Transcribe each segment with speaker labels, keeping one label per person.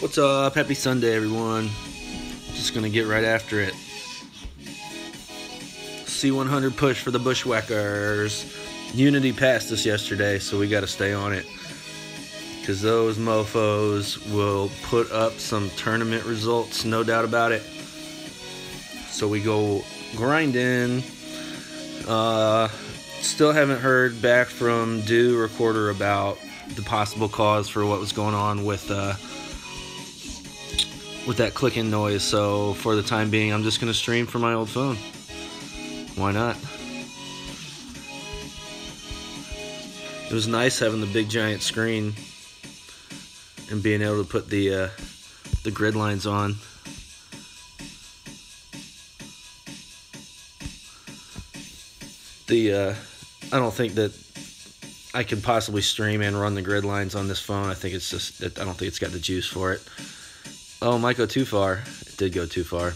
Speaker 1: What's up? Happy Sunday, everyone. Just gonna get right after it. C100 push for the BushWhackers. Unity passed us yesterday, so we gotta stay on it. Because those mofos will put up some tournament results, no doubt about it. So we go grind in. Still haven't heard back from Do Recorder about the possible cause for what was going on with that clicking noise. So for the time being, I'm just gonna stream from my old phone. Why not? It was nice having the big giant screen and being able to put the grid lines on. I don't think that I could possibly stream and run the grid lines on this phone. I think it's just, I don't think it's got the juice for it. Oh, it might go too far. It did go too far.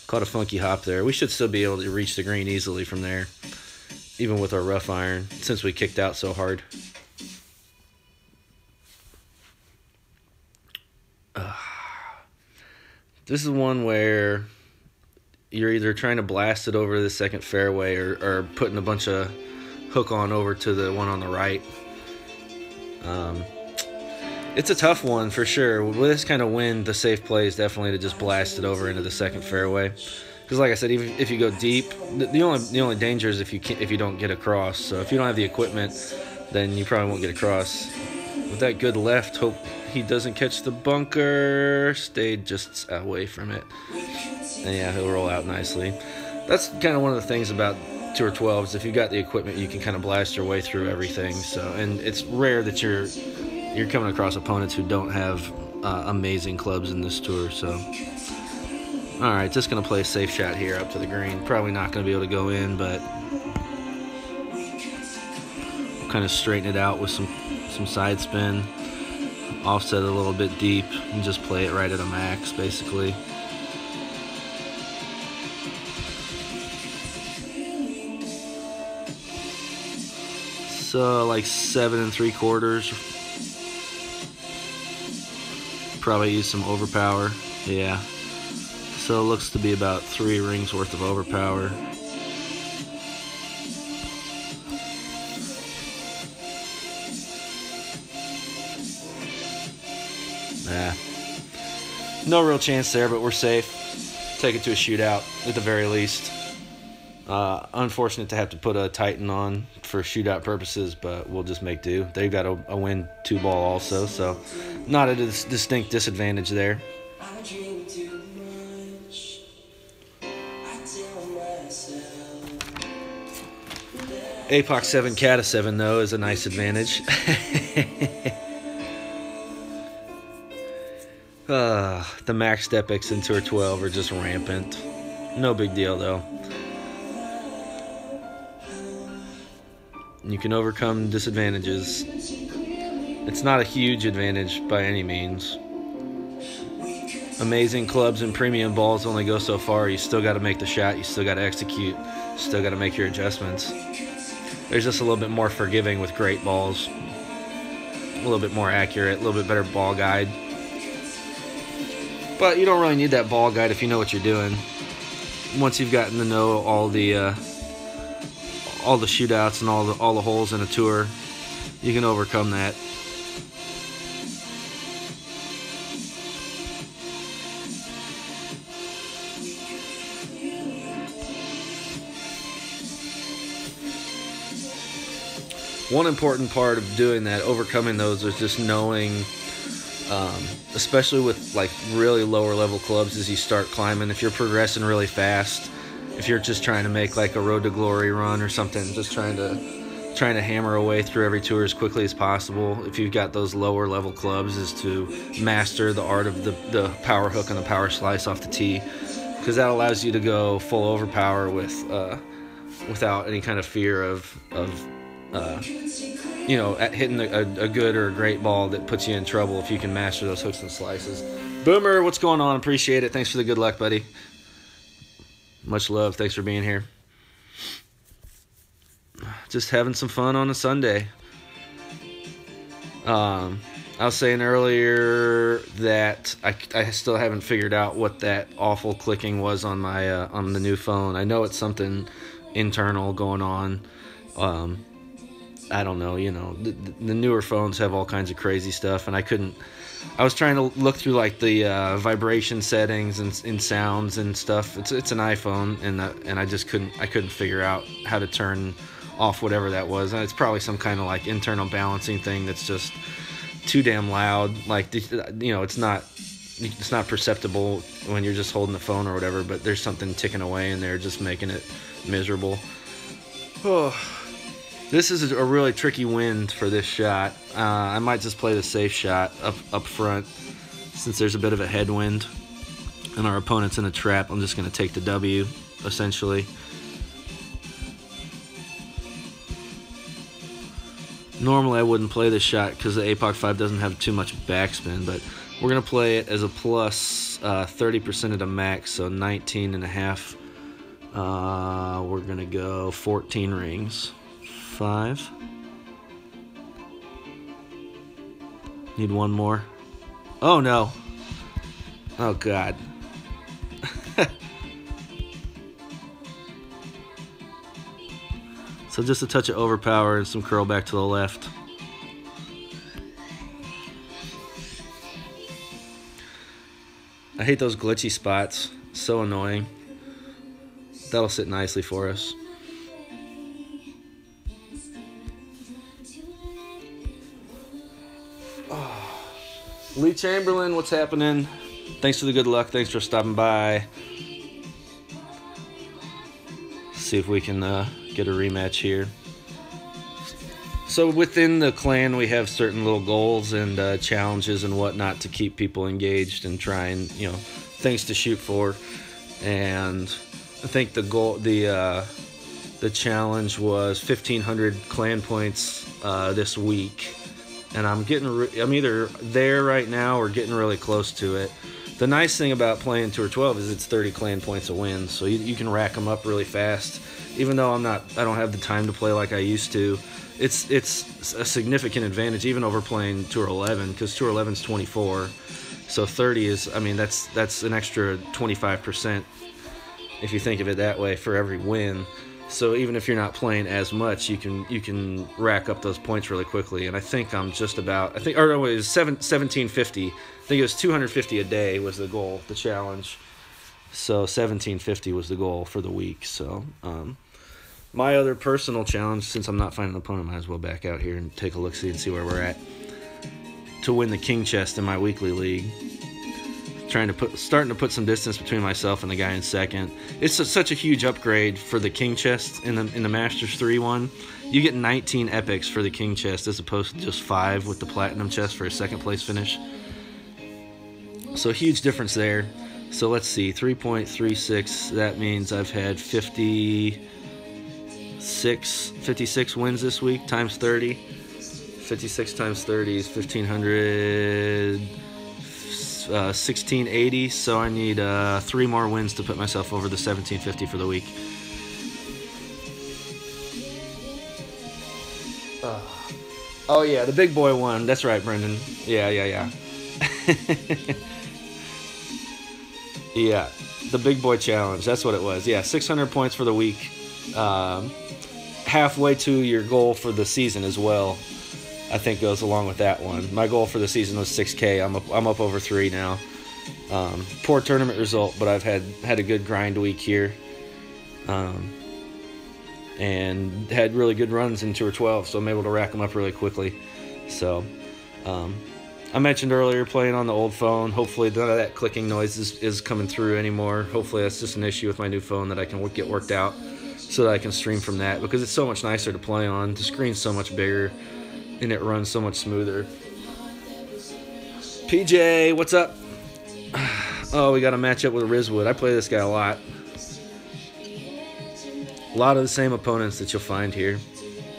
Speaker 1: Caught a funky hop there. We should still be able to reach the green easily from there, even with our rough iron, since we kicked out so hard. This is one where you're either trying to blast it over the second fairway or putting a bunch of hook on over to the one on the right. It's a tough one for sure. With this kind of wind, the safe play is definitely to just blast it over into the second fairway. Because like I said, even if you go deep, the only danger is if you don't get across. So if you don't have the equipment, then you probably won't get across. With that good left, hope he doesn't catch the bunker. Stayed just away from it. And yeah, he'll roll out nicely. That's kind of one of the things about Tour 12s. If you got the equipment, you can kind of blast your way through everything. So, and it's rare that you're coming across opponents who don't have amazing clubs in this tour. So, all right, just gonna play a safe shot here up to the green. Probably not gonna be able to go in, but kind of straighten it out with some side spin, offset it a little bit deep, and just play it right at a max, basically. So like 7 3/4. Probably use some overpower. Yeah. So it looks to be about 3 rings worth of overpower. Nah. No real chance there, but we're safe. Take it to a shootout at the very least. Unfortunate to have to put a Titan on for shootout purposes, but we'll just make do. They've got a win 2-ball also, so not a distinct disadvantage there. APOC 7 Cata 7 though is a nice advantage. The maxed epics in Tour 12 are just rampant. No big deal though. You can overcome disadvantages. It's not a huge advantage by any means. Amazing clubs and premium balls only go so far. You still got to make the shot. You still got to execute. You still got to make your adjustments. There's just a little bit more forgiving with great balls. A little bit more accurate, a little bit better ball guide. But you don't really need that ball guide if you know what you're doing. Once you've gotten to know all the shootouts and all the holes in a tour, you can overcome that. One important part of doing that, overcoming those, is just knowing, especially with like really lower level clubs as you start climbing, if you're progressing really fast, if you're just trying to make like a Road to Glory run or something, just trying to hammer away through every tour as quickly as possible, if you've got those lower level clubs, is to master the art of the power hook and the power slice off the tee, because that allows you to go full overpower without any kind of fear of hitting a good or a great ball that puts you in trouble if you can master those hooks and slices. Boomer, what's going on? Appreciate it. Thanks for the good luck, buddy. Much love. Thanks for being here. Just having some fun on a Sunday. I was saying earlier that I still haven't figured out what that awful clicking was on my on the new phone. I know it's something internal going on. I don't know. You know, the newer phones have all kinds of crazy stuff, and I was trying to look through like the vibration settings and sounds and stuff. It's an iPhone, and I just couldn't figure out how to turn off whatever that was. And it's probably some kind of like internal balancing thing that's just too damn loud. Like, you know, it's not perceptible when you're just holding the phone or whatever, but there's something ticking away in there just making it miserable. Oh, this is a really tricky wind for this shot. I might just play the safe shot up front since there's a bit of a headwind and our opponent's in a trap. I'm just going to take the W essentially. Normally I wouldn't play this shot because the APOC 5 doesn't have too much backspin, but we're going to play it as a plus 30% of the max, so 19 and a half. We're going to go 14 rings. 5. Need one more. Oh no. Oh god. So just a touch of overpower and some curl back to the left. I hate those glitchy spots. So annoying. That'll sit nicely for us. Oh. Lee Chamberlain, what's happening? Thanks for the good luck. Thanks for stopping by. See if we can get a rematch here. So within the clan, we have certain little goals and challenges and whatnot to keep people engaged and try and, you know, things to shoot for. And I think the goal, the challenge was 1,500 clan points this week, and I'm either there right now or getting really close to it. The nice thing about playing Tour 12 is it's 30 clan points a win, so you can rack them up really fast. Even though I don't have the time to play like I used to, it's a significant advantage even over playing Tour 11, because Tour 11 is 24, so 30 is, I mean, that's an extra 25% if you think of it that way for every win. So even if you're not playing as much, you can rack up those points really quickly. And I think I'm just about, it was 1750. I think it was 250 a day was the goal, the challenge. So 1750 was the goal for the week. So my other personal challenge, since I'm not finding an opponent, might as well back out here and take a look-see and see where we're at, to win the king chest in my weekly league. Starting to put some distance between myself and the guy in second. It's such a huge upgrade for the king chest in the Masters 3 one. You get 19 epics for the king chest as opposed to just 5 with the platinum chest for a second place finish. So huge difference there. So let's see, 3.36. That means I've had 56 wins this week times 30. 56 times 30 is 1,500. 1680, so I need 3 more wins to put myself over the 1750 for the week. Oh yeah, the big boy one. That's right, Brendan. Yeah. Yeah, the big boy challenge. That's what it was. Yeah, 600 points for the week. Halfway to your goal for the season as well, I think goes along with that one. My goal for the season was 6K. I'm up over 3 now. Poor tournament result, but I've had a good grind week here, and had really good runs in Tour 12, so I'm able to rack them up really quickly. So I mentioned earlier playing on the old phone. Hopefully none of that clicking noise is coming through anymore. Hopefully that's just an issue with my new phone that I can get worked out, so that I can stream from that, because it's so much nicer to play on. The screen's so much bigger and it runs so much smoother. PJ, what's up? Oh, we got a matchup with Rizwood. I play this guy a lot. A lot of the same opponents that you'll find here.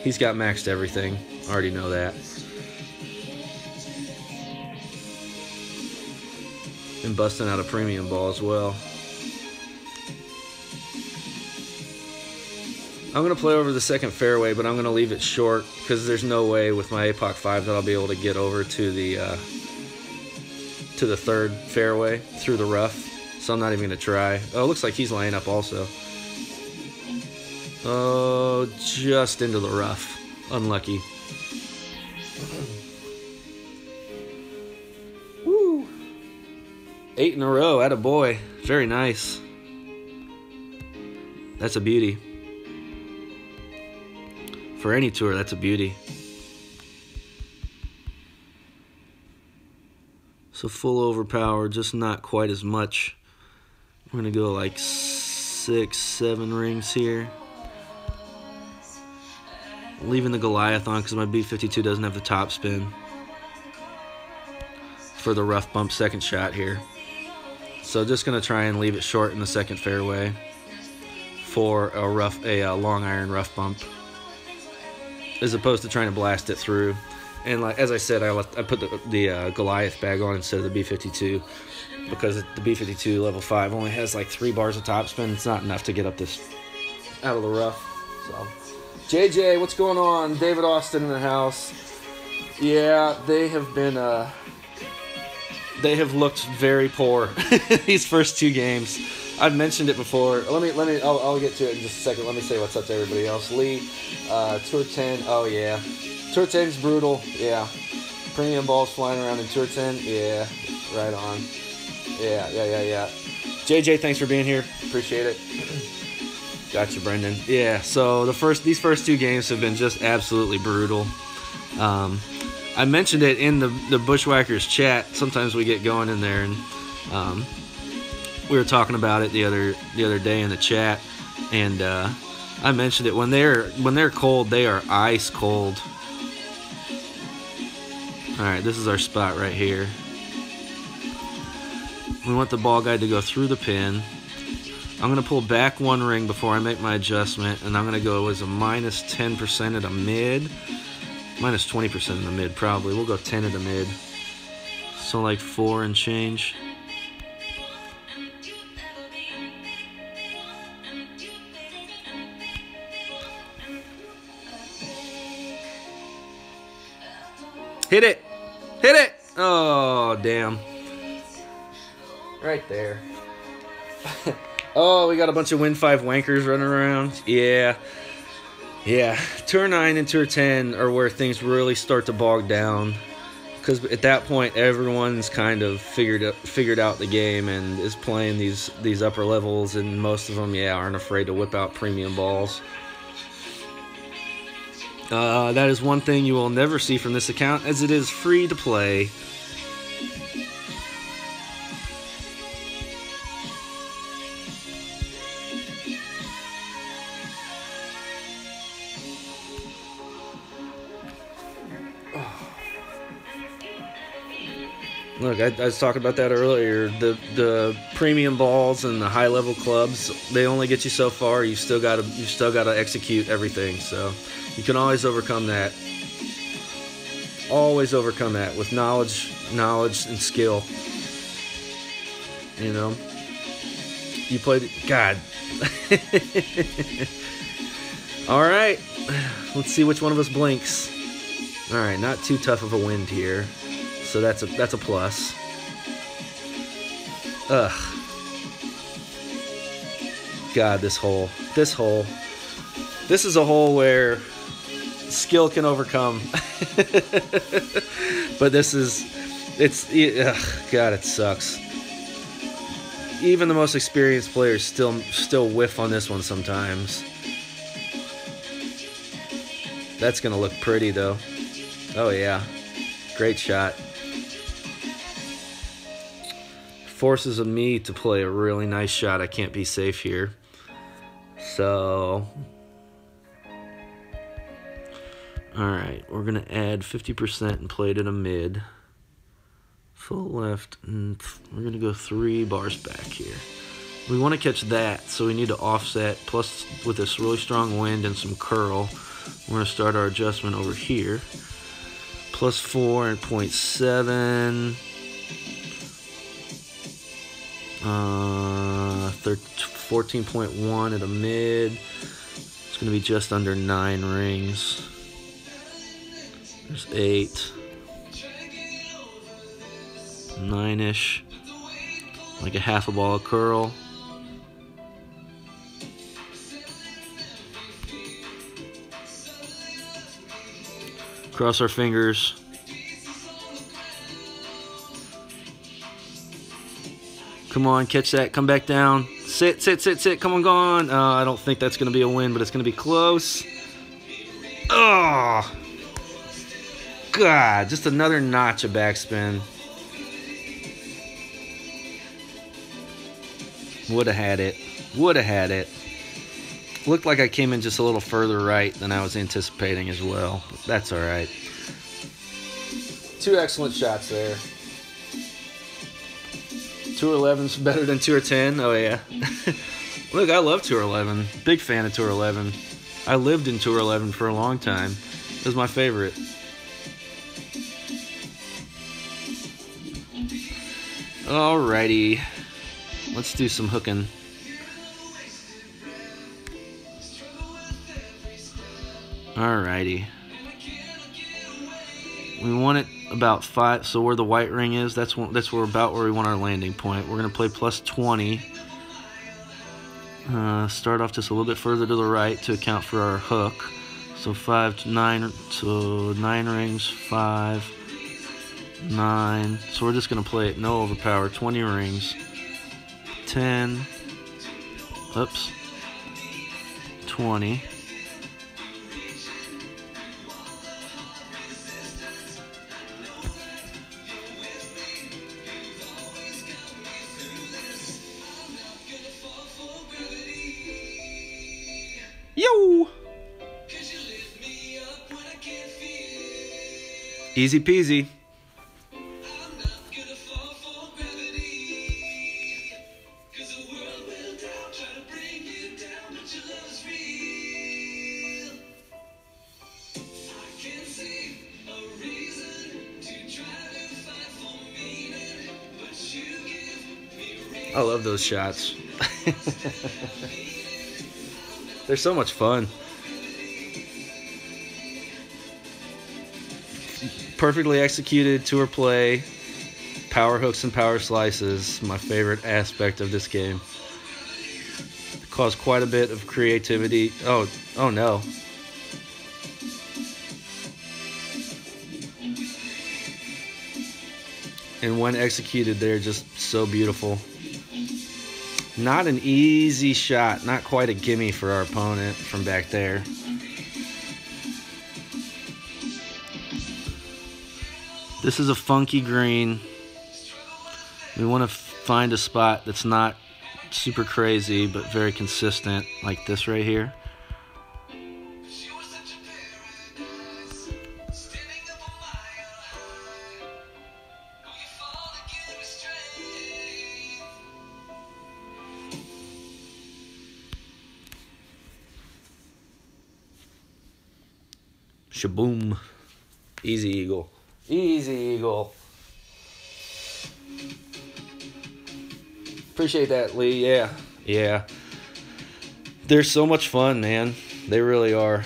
Speaker 1: He's got maxed everything. I already know that. And busting out a premium ball as well. I'm going to play over the second fairway, but I'm going to leave it short because there's no way with my APOC 5 that I'll be able to get over to the third fairway through the rough. So I'm not even going to try. Oh, it looks like he's laying up also. Oh, just into the rough. Unlucky. Woo! 8 in a row. Attaboy. Very nice. That's a beauty. For any tour, that's a beauty. So full overpower, just not quite as much. We're going to go like 6, 7 rings here. Leaving the Goliath on because my B52 doesn't have the top spin. For the rough bump second shot here. So just going to try and leave it short in the second fairway. For a long iron rough bump. As opposed to trying to blast it through. And like as I said, I put the Goliath bag on instead of the B52 because the B52 level 5 only has like 3 bars of topspin. It's not enough to get up this out of the rough. So, JJ, what's going on? David Austin in the house. Yeah, they have been they have looked very poor these first 2 games. I've mentioned it before. I'll get to it in just a second. Let me say what's up to everybody else. Lee, Tour 10. Oh yeah, Tour 10's brutal. Yeah, premium balls flying around in Tour 10. Yeah, right on. Yeah. JJ, thanks for being here. Appreciate it. Gotcha, Brendan. Yeah. So these first 2 games have been just absolutely brutal. I mentioned it in the BushWhackers chat. Sometimes we get going in there and. We were talking about it the other day in the chat, and I mentioned it. When they're cold, they are ice cold. All right, this is our spot right here. We want the ball guide to go through the pin. I'm gonna pull back 1 ring before I make my adjustment, and I'm gonna go as a minus 10% at a mid, minus 20% in the mid probably. We'll go 10 at the mid, so like 4 and change. Hit it! Hit it! Oh, damn. Right there. Oh, we got a bunch of Win 5 wankers running around. Yeah. Tour 9 and Tour 10 are where things really start to bog down. Because at that point, everyone's kind of figured out the game and is playing these upper levels. And most of them, aren't afraid to whip out premium balls. That is one thing you will never see from this account, as it is free to play. Look, I was talking about that earlier. The premium balls and the high level clubs, they only get you so far. You still gotta execute everything. So you can always overcome that. Always overcome that with knowledge and skill. You know. You played God. All right. Let's see which one of us blinks. All right, not too tough of a wind here. So that's a plus. Ugh. God, this hole. This is a hole where skill can overcome. But God, it sucks. Even the most experienced players still whiff on this one sometimes. That's gonna look pretty though. Oh yeah, great shot. Forces me to play a really nice shot. I can't be safe here. So, alright, we're going to add 50% and play it in a mid. Full left, and we're going to go 3 bars back here. We want to catch that, so we need to offset. Plus, with this really strong wind and some curl, we're going to start our adjustment over here. Plus 4 and 0.7. 14.1 at a mid. Let's gonna be just under 9 rings. There's 8. 9-ish. Like a half a ball of curl. Cross our fingers. Come on, catch that. Come back down. Sit, sit, sit, sit. Come on, go on. I don't think that's going to be a win, but it's going to be close. Oh, God. Just another notch of backspin. Would have had it. Would have had it. Looked like I came in just a little further right than I was anticipating as well. But that's all right. 2 excellent shots there. Tour 11's better than Tour 10. Oh, yeah. Look, I love Tour 11. Big fan of Tour 11. I lived in Tour 11 for a long time. It was my favorite. Alrighty. Let's do some hooking. Alrighty. We want it about 5, so where the white ring is, that's where about where we want our landing point. We're gonna play plus 20. Start off just a little bit further to the right to account for our hook. So 5 to 9, so 9 rings, 5, 9. So we're just gonna play it no overpower, 20 rings, 10. Oops, 20. Yo! Easy peasy. I love those shots. They're so much fun. Perfectly executed tour play, power hooks and power slices, my favorite aspect of this game. Caused quite a bit of creativity. Oh no. And when executed, they're just so beautiful. Not an easy shot, not quite a gimme for our opponent from back there. This is a funky green. We want to find a spot that's not super crazy, but very consistent, like this right here. Shaboom. Easy eagle. Easy eagle. Appreciate that, Lee. Yeah. Yeah. They're so much fun, man. They really are.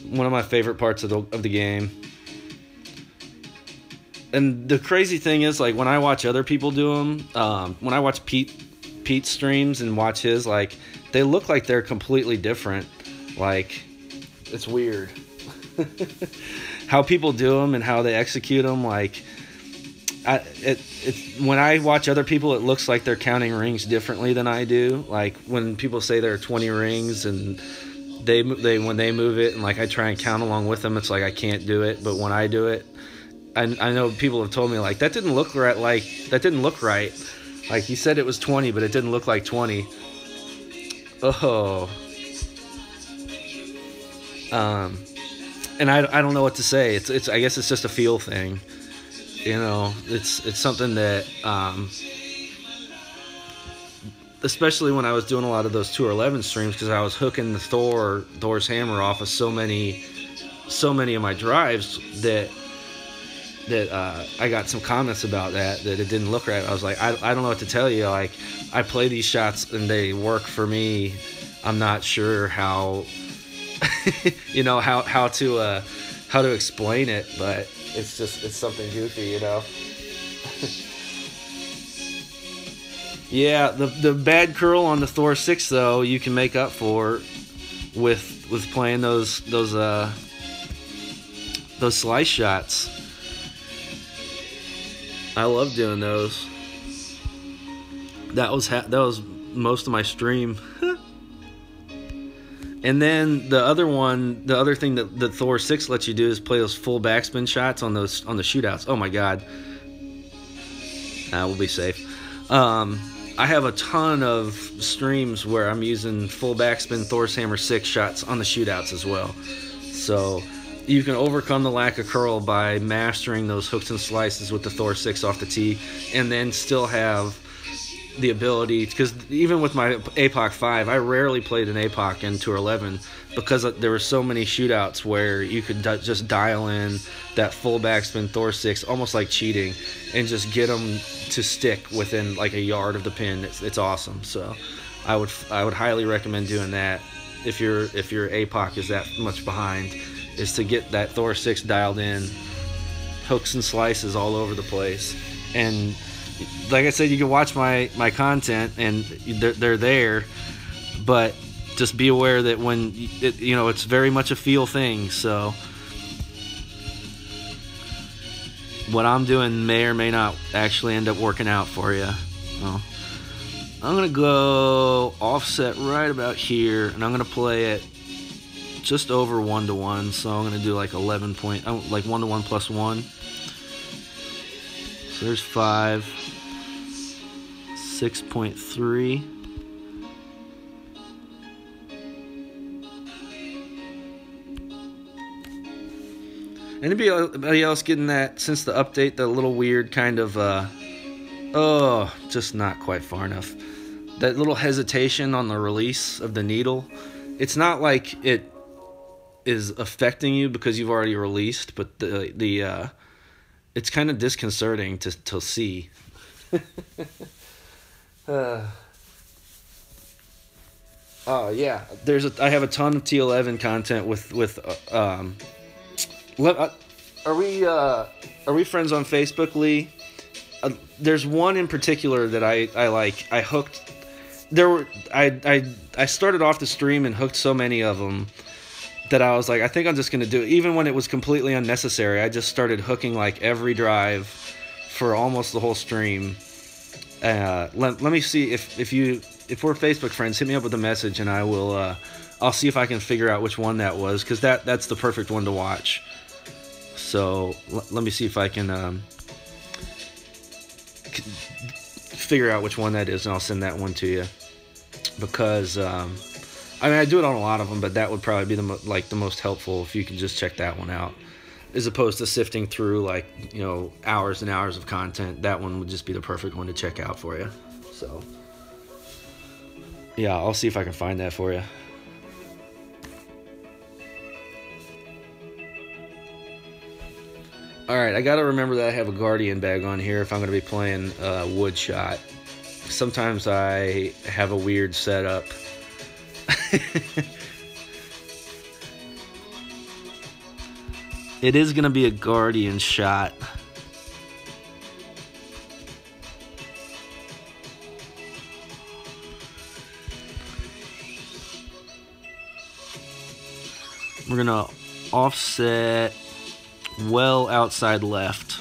Speaker 1: One of my favorite parts of the game. And the crazy thing is, like, when I watch other people do them, when I watch Pete's streams and watch his, like, they look like they're completely different. Like, it's weird. How people do them and how they execute them, like, when I watch other people, it looks like they're counting rings differently than I do. Like, when people say there are 20 rings and when they move it and, like, I try and count along with them, it's like I can't do it. But when I do it, I know people have told me, like, that didn't look right. Like, that didn't look right. Like, you said it was 20, but it didn't look like 20. Oh. And I don't know what to say. It's I guess it's just a feel thing. You know, it's something that especially when I was doing a lot of those Tour 11 streams, because I was hooking the Thor's hammer off of so many of my drives that I got some comments about that it didn't look right. I was like, I don't know what to tell you. Like, I play these shots and they work for me. I'm not sure how you know, how to explain it, but it's something goofy, you know. Yeah, the bad curl on the Thor 6 though, you can make up for with playing those slice shots. I love doing those. That was most of my stream. And then the other thing that the Thor 6 lets you do is play those full backspin shots on the shootouts. Oh my god. We'll be safe. I have a ton of streams where I'm using full backspin Thor's Hammer 6 shots on the shootouts as well. So you can overcome the lack of curl by mastering those hooks and slices with the Thor 6 off the tee, and then still have the ability, because even with my APOC 5, I rarely played an APOC in Tour 11 because there were so many shootouts where you could just dial in that full backspin Thor 6, almost like cheating, and just get them to stick within like a yard of the pin. It's awesome. So I would highly recommend doing that if your APOC is that much behind, is to get that Thor 6 dialed in, hooks and slices all over the place. And like I said, you can watch my content and they're there, but just be aware that when it's very much a feel thing. So what I'm doing may or may not actually end up working out for you. Well, I'm gonna go offset right about here, and I'm gonna play it just over 1-to-1. So I'm gonna do like 11 point, like 1-to-1 plus 1. So there's 5, 6.3. Anybody else getting that since the update? The little weird kind of just not quite far enough. That little hesitation on the release of the needle. It's not like it is affecting you because you've already released, but it's kind of disconcerting to see. Oh yeah, I have a ton of T11 content with are we friends on Facebook, Lee? There's one in particular that I like. I hooked. I started off the stream and hooked so many of them that I was like, I think I'm just gonna do it. Even when it was completely unnecessary, I just started hooking like every drive for almost the whole stream. Let me see if we're Facebook friends, hit me up with a message and I will. I'll see if I can figure out which one that was, because that's the perfect one to watch. So let me see if I can figure out which one that is, and I'll send that one to you. Because I mean, I do it on a lot of them, but that would probably be the most helpful if you could just check that one out, as opposed to sifting through like hours and hours of content. That one would just be the perfect one to check out for you. So yeah, I'll see if I can find that for you. Alright, I gotta remember that I have a Guardian bag on here if I'm gonna be playing wood shot. Sometimes I have a weird setup. It is gonna be a Guardian shot. We're gonna offset well outside left.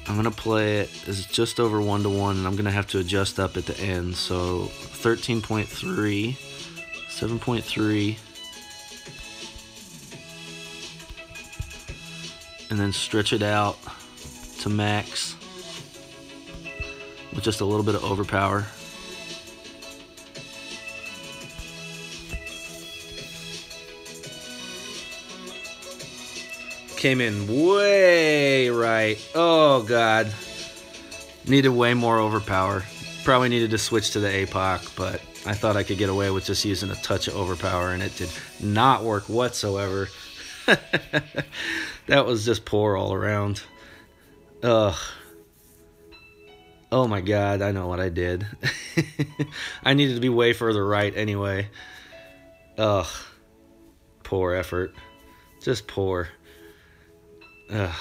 Speaker 1: I'm gonna play it as just over 1-to-1, and I'm gonna have to adjust up at the end. So 13.3, 7.3, and then stretch it out to max with just a little bit of overpower. Came in way right. Oh god, needed way more overpower. Probably needed to switch to the APOC, but I thought I could get away with just using a touch of overpower, and it did not work whatsoever. That was just poor all around. Ugh. Oh my god, I know what I did. I needed to be way further right anyway. Ugh. Poor effort. Just poor. Ugh.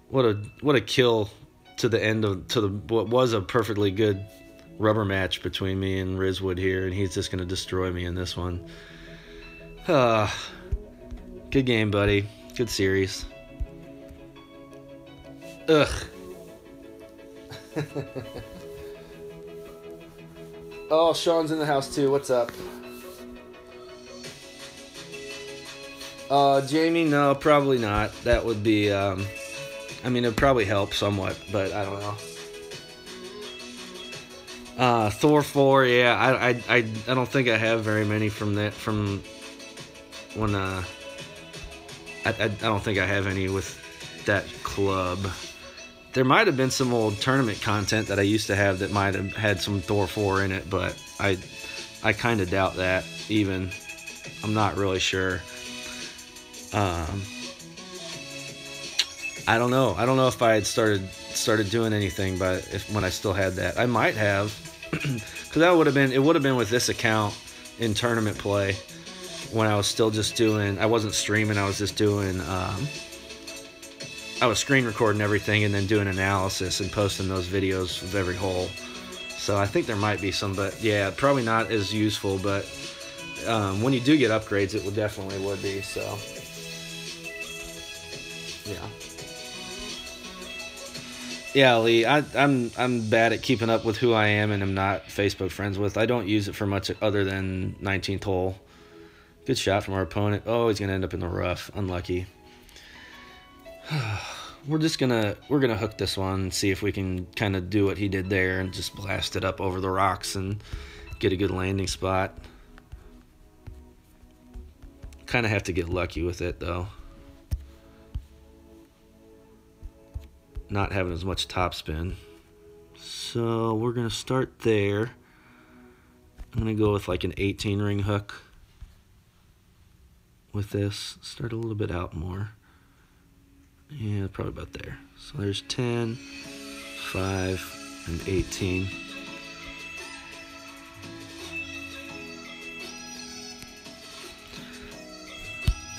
Speaker 1: What a kill to the end of what was a perfectly good rubber match between me and Rizwood here, and he's just gonna destroy me in this one. Good game, buddy. Good series. Ugh. Oh, Sean's in the house too. What's up? Jamie, no, probably not. That would be, I mean, it'd probably help somewhat, but I don't know. Thor 4, yeah, I don't think I have very many from that, from when, I don't think I have any with that club. There might have been some old tournament content that I used to have that might have had some Thor 4 in it, but I kind of doubt that, even. I'm not really sure. I don't know. I don't know if I had started doing anything, but when I still had that, I might have, because it would have been with this account in tournament play when I was still just doing. I wasn't streaming. I was just doing. I was screen recording everything and then doing analysis and posting those videos of every hole. So I think there might be some, but yeah, probably not as useful. But when you do get upgrades, it definitely would be. So. Yeah, Lee, I'm bad at keeping up with who I am and I'm not Facebook friends with. I don't use it for much other than 19th hole. Good shot from our opponent. Oh, he's gonna end up in the rough. Unlucky. We're gonna hook this one and see if we can kind of do what he did there and just blast it up over the rocks and get a good landing spot. Kind of have to get lucky with it though. Not having as much topspin. So we're going to start there. I'm going to go with like an 18 ring hook with this. Start a little bit out more. Yeah, probably about there. So there's 10, 5, and 18.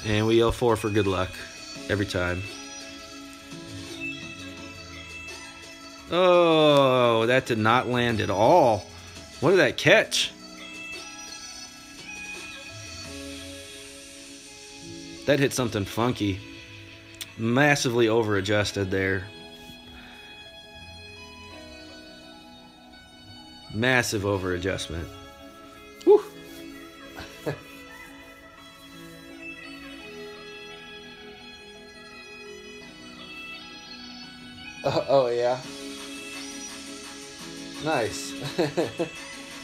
Speaker 1: And we yell 4 for good luck every time. Oh, that did not land at all. What did that catch? That hit something funky. Massively over-adjusted there. Massive over-adjustment. Whew. Oh, yeah. Nice.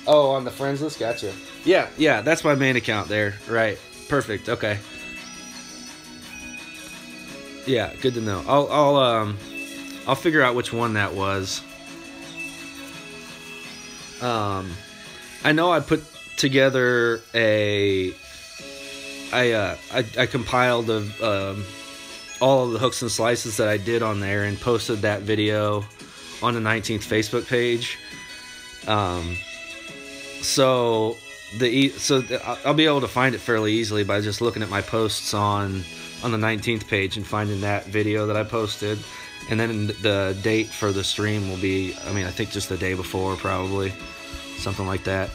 Speaker 1: Oh, on the friends list? Gotcha. Yeah, that's my main account there. Right. Perfect. Okay. Yeah, good to know. I'll figure out which one that was. I know I put together I compiled all of the hooks and slices that I did on there and posted that video on the 19th Facebook page. So I'll be able to find it fairly easily by just looking at my posts on the 19th page and finding that video that I posted. And then the date for the stream will be, I think just the day before, probably. Something like that.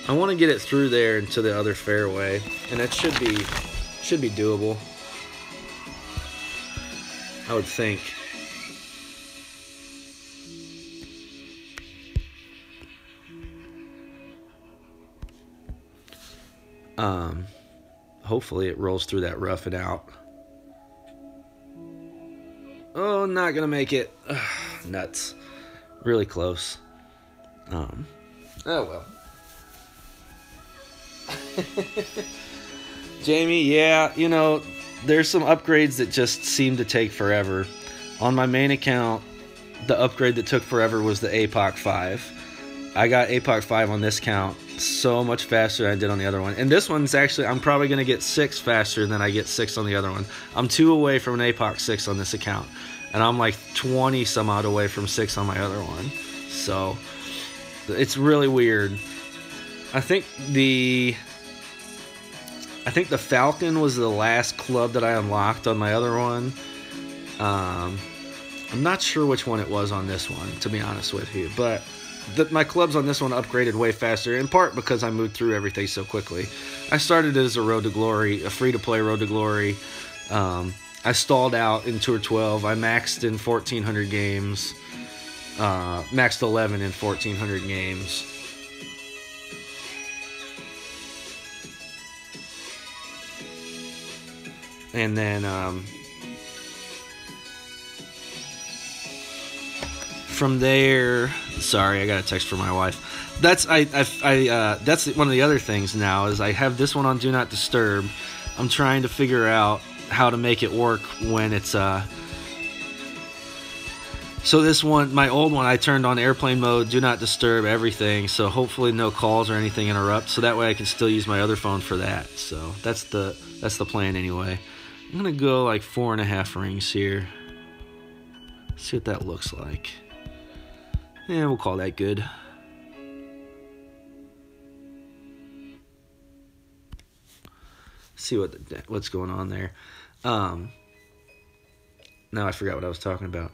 Speaker 1: I want to get it through there into the other fairway, and that should be doable, I would think. Hopefully it rolls through that rough and out. Oh, not gonna make it. Ugh, nuts. Really close. Oh well. Jamie, yeah, there's some upgrades that just seem to take forever. On my main account, the upgrade that took forever was the APOC 5. I got APOC 5 on this count so much faster than I did on the other one. And this one's actually, I'm probably going to get 6 faster than I get 6 on the other one. I'm 2 away from an APOC 6 on this account. and I'm like 20 some odd away from 6 on my other one. So it's really weird. I think the Falcon was the last club that I unlocked on my other one. I'm not sure which one it was on this one, to be honest with you, but my clubs on this one upgraded way faster, in part because I moved through everything so quickly. I started as a Road to Glory, a free-to-play Road to Glory. I stalled out in Tour 12. I maxed in 1,400 games. Maxed 11 in 1,400 games. And then from there, sorry, I got a text from my wife. That's that's one of the other things now is I have this one on Do Not Disturb. I'm trying to figure out how to make it work when it's so this one, my old one, I turned on airplane mode, Do Not Disturb, everything, so hopefully no calls or anything interrupt, so that way I can still use my other phone for that. So that's the plan anyway. I'm gonna go like 4.5 rings here. See what that looks like. Yeah, we'll call that good. See what's going on there. Now I forgot what I was talking about.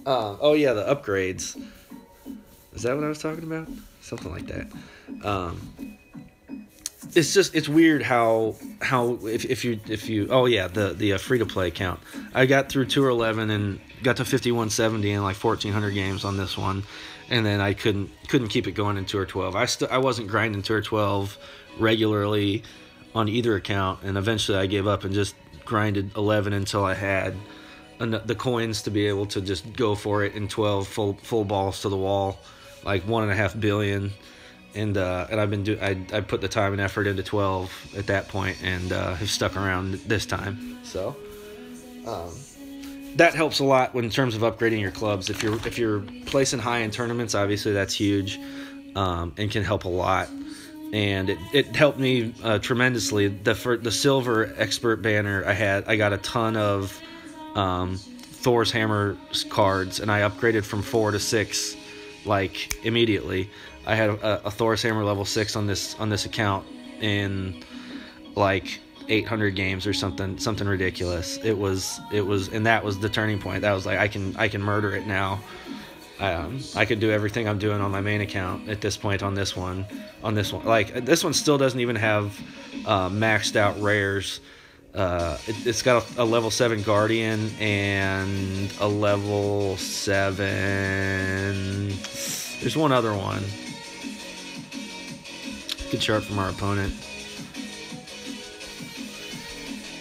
Speaker 1: Oh yeah, the upgrades. Is that what I was talking about? Something like that. It's weird how if you oh yeah, the free to play account. I got through Tour 11 and got to 5170 in like 1,400 games on this one, and then I couldn't keep it going in Tour 12. I wasn't grinding Tour 12 regularly on either account, and eventually I gave up and just grinded 11 until I had the coins to be able to just go for it in 12 full balls to the wall, like 1.5 billion. And I put the time and effort into 12 at that point, and have stuck around this time. So that helps a lot in terms of upgrading your clubs. If you're placing high in tournaments, obviously that's huge, and can help a lot. And it helped me tremendously. The silver expert banner I got a ton of Thor's Hammer cards, and I upgraded from 4 to 6 like immediately. I had a Thor's Hammer level 6 on this account in like 800 games or something ridiculous. It was, and that was the turning point. That was like I can murder it now. I could do everything I'm doing on my main account at this point on this one. Like this one still doesn't even have maxed out rares. It's got a level 7 Guardian and a level 7. There's one other one. Good chart from our opponent.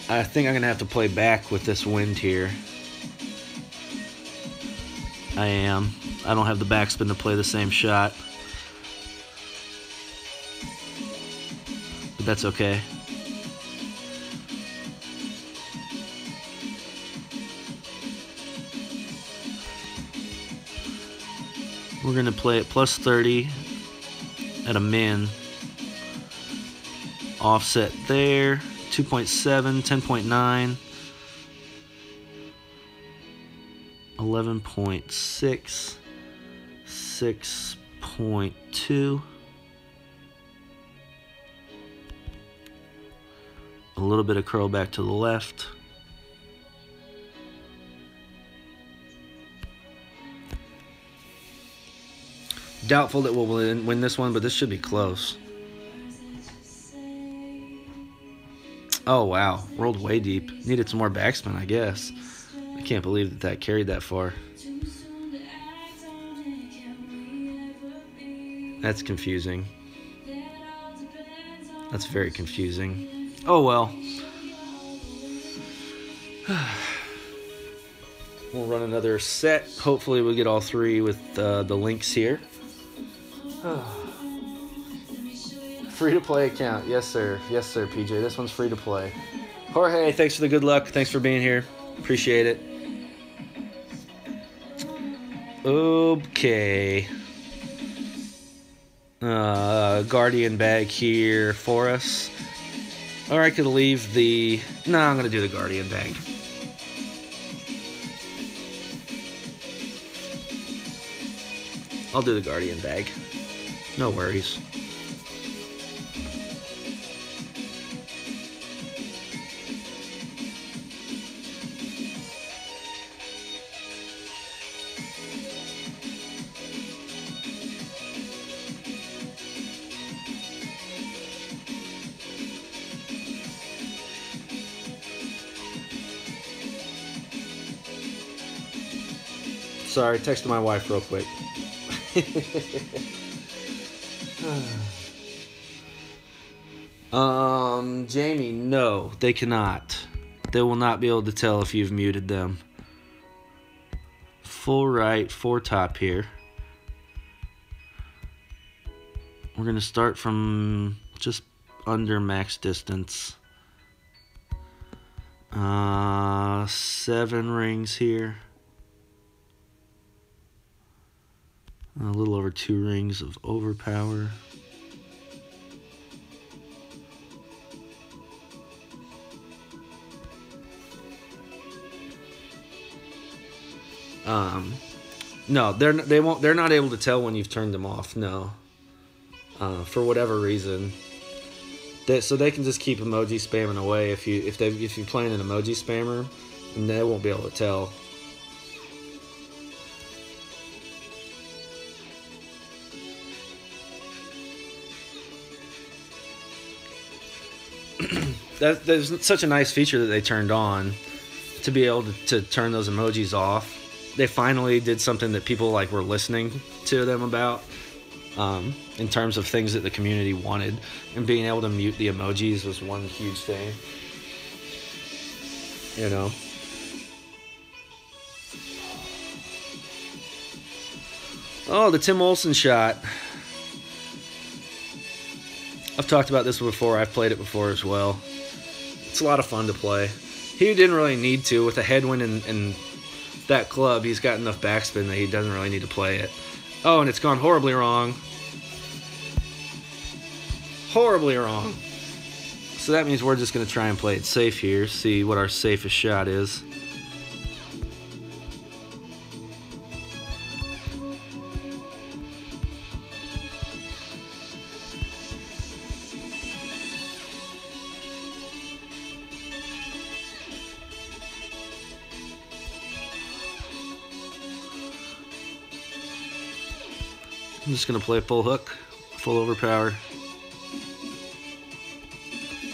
Speaker 1: I think I'm gonna have to play back with this wind here. I am. I don't have the backspin to play the same shot, but that's okay. We're gonna play at plus 30 at a min. Offset there, 2.7, 10.9, 11.6, 6.2, a little bit of curl back to the left. Doubtful that we'll win this one, but this should be close. Oh, wow. Rolled way deep. Needed some more backspin, I guess. I can't believe that carried that far. That's confusing. That's very confusing. Oh, well. We'll run another set. Hopefully we'll get all 3 with the links here. Free-to-play account. Yes, sir. Yes, sir, PJ. This one's free to play. Jorge, thanks for the good luck. Thanks for being here. Appreciate it. Okay. Guardian bag here for us. Or I could leave the... No, I'm going to do the Guardian bag. I'll do the Guardian bag. No worries. Sorry, texted my wife real quick. Jamie, no, they cannot. They will not be able to tell if you've muted them. Full right, 4 top here. We're going to start from just under max distance. 7 rings here. A little over 2 rings of overpower. No, they're not able to tell when you've turned them off. No, for whatever reason. So they can just keep emoji spamming away if you're playing an emoji spammer, and they won't be able to tell. There's such a nice feature that they turned on to be able to turn those emojis off. They finally did something that people were listening to them about, in terms of things that the community wanted, and being able to mute the emojis was one huge thing. You know. Oh, the Tim Olsen shot. I've talked about this before. I've played it before as well. It's a lot of fun to play. He didn't really need to. With a headwind and that club, he's got enough backspin that he doesn't really need to play it. Oh, and it's gone horribly wrong. Horribly wrong. So that means we're just going to try and play it safe here. See what our safest shot is. I'm just going to play full hook, full overpower.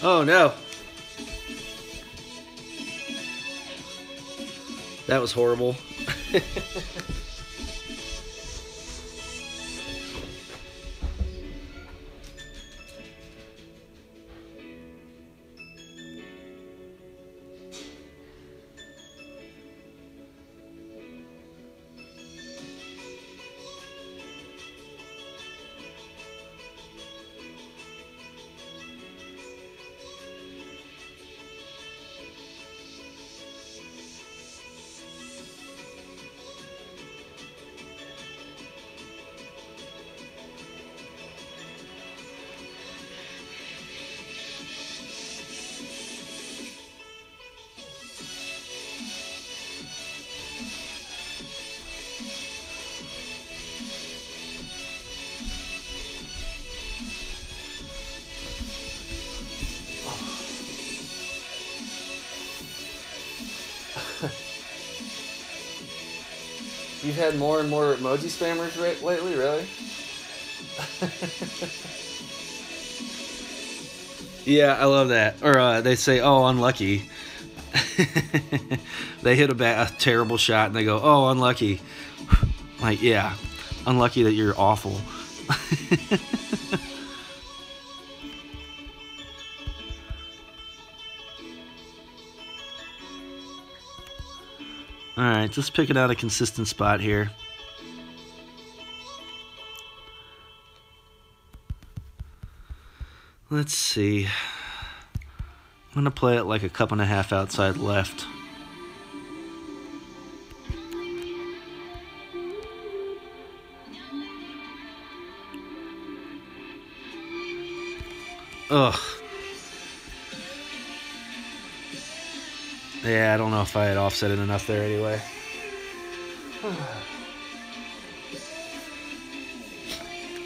Speaker 1: Oh no! That was horrible. You've had more and more emoji spammers lately, really? Yeah, I love that. Or they say, oh, unlucky. They hit a terrible shot and they go, oh, unlucky. Like, yeah, unlucky that you're awful. Alright, just picking out a consistent spot here. Let's see. I'm going to play it like a 1.5 cups outside left. Ugh. Yeah, I don't know if I had offset it enough there anyway.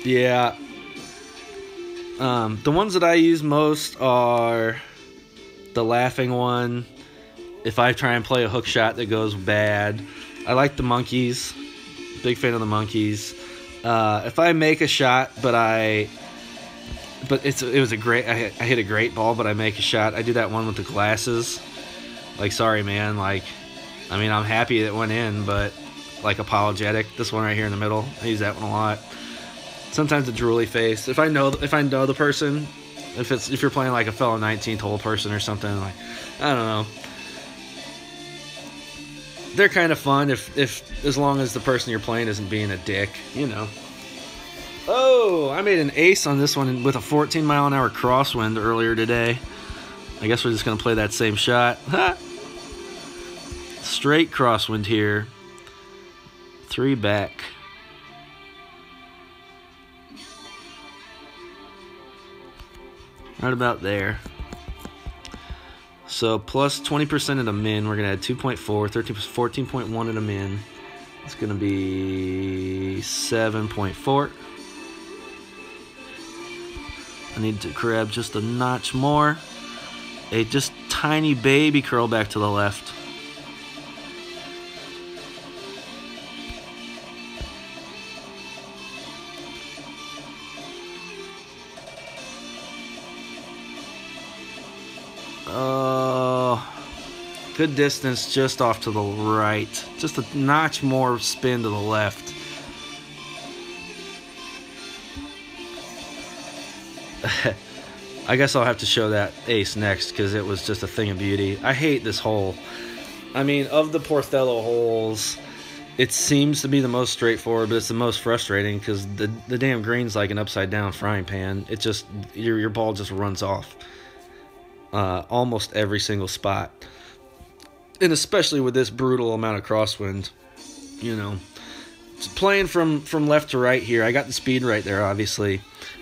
Speaker 1: Yeah. The ones that I use most are the laughing one. If I try and play a hook shot that goes bad, I like the monkeys. Big fan of the monkeys. If I make a shot, it was a great. I hit a great ball, but I make a shot. I do that one with the glasses. Like, sorry, man. Like, I mean, I'm happy that it went in, but like apologetic. This one right here in the middle, I use that one a lot. Sometimes a drooly face. If I know the person, if you're playing like a fellow 19th hole person or something, like, I don't know. They're kind of fun if as long as the person you're playing isn't being a dick, you know. Oh, I made an ace on this one with a 14-mile-an-hour crosswind earlier today. I guess we're just gonna play that same shot. Ha! Straight crosswind here. 3 back. Right about there. So plus 20% at a min, we're going to add 2.4, 14.1 at a min. It's going to be 7.4. I need to grab just a notch more. A just tiny baby curl back to the left. Good distance just off to the right. Just a notch more spin to the left. I guess I'll have to show that ace next because it was just a thing of beauty. I hate this hole. I mean, of the Porthello holes, it seems to be the most straightforward, but it's the most frustrating because the damn green's like an upside down frying pan. It just, your ball just runs off. Almost every single spot. And especially with this brutal amount of crosswind, you know, playing from left to right here. I got the speed right there, obviously.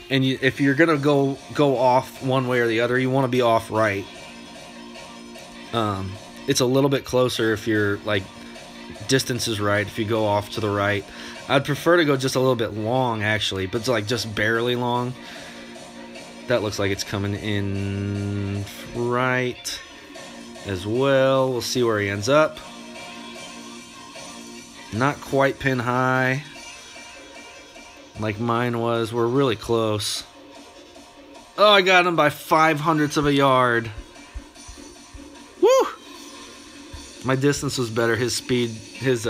Speaker 1: And if you're gonna go off one way or the other, you want to be off right. It's a little bit closer if you're like distance is right. If you go off to the right, I'd prefer to go just a little bit long actually, but it's like just barely long. That looks like it's coming in right as well. We'll see where he ends up. Not quite pin high like mine was. We're really close. Oh, I got him by 0.05 of a yard. Woo! My distance was better. His speed was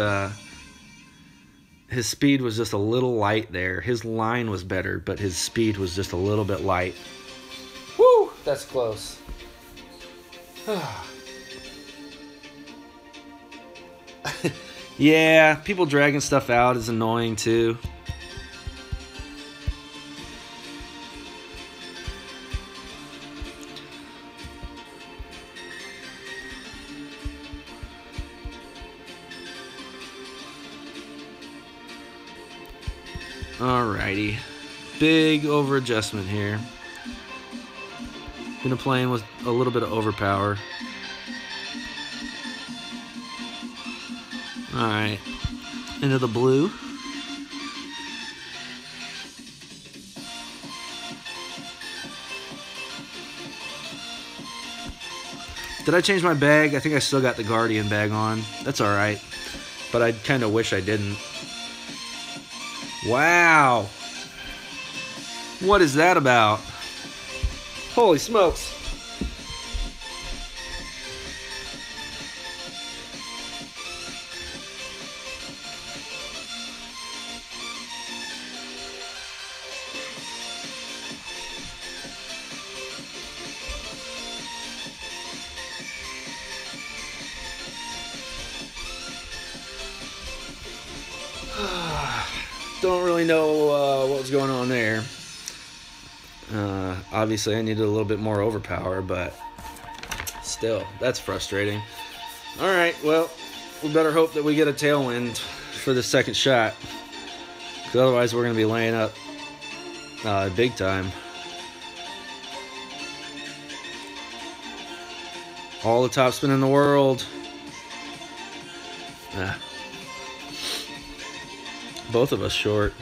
Speaker 1: just a little light there. His line was better, but his speed was just a little bit light. Woo! That's close. Yeah, people dragging stuff out is annoying too. Alrighty, big over adjustment here. Gonna play in with a little bit of overpower. Alright, into the blue. Did I change my bag? I think I still got the Guardian bag on. That's alright, but I kind of wish I didn't. Wow! What is that about? Holy smokes! Don't really know what was going on there. Obviously, I needed a little bit more overpower, but still, that's frustrating. All right, well, we better hope that we get a tailwind for the second shot, because otherwise we're going to be laying up big time. All the topspin in the world. Both of us short.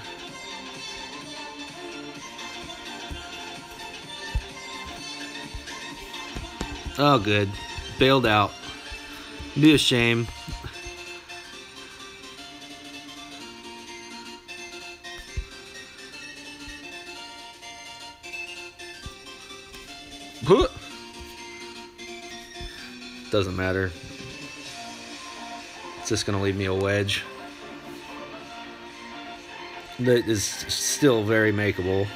Speaker 1: Oh, good. Bailed out. Be a shame. Doesn't matter. It's just gonna leave me a wedge. That is still very makeable.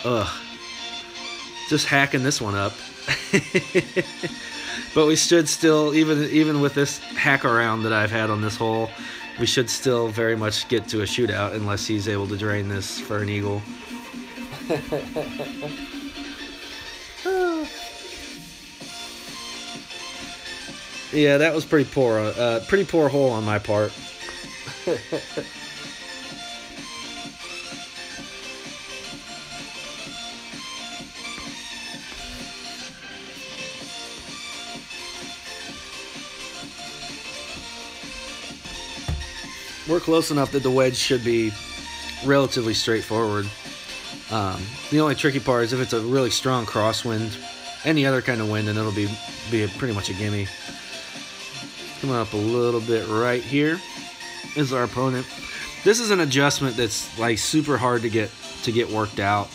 Speaker 1: Ugh. Just hacking this one up. But we should still, even with this hack around that I've had on this hole, we should still very much get to a shootout unless he's able to drain this for an eagle. Yeah, that was pretty poor. Pretty poor hole on my part. We're close enough that the wedge should be relatively straightforward. The only tricky part is if it's a really strong crosswind, any other kind of wind, and it'll be pretty much a gimme. Coming up a little bit right here is our opponent. This is an adjustment that's like super hard to get worked out.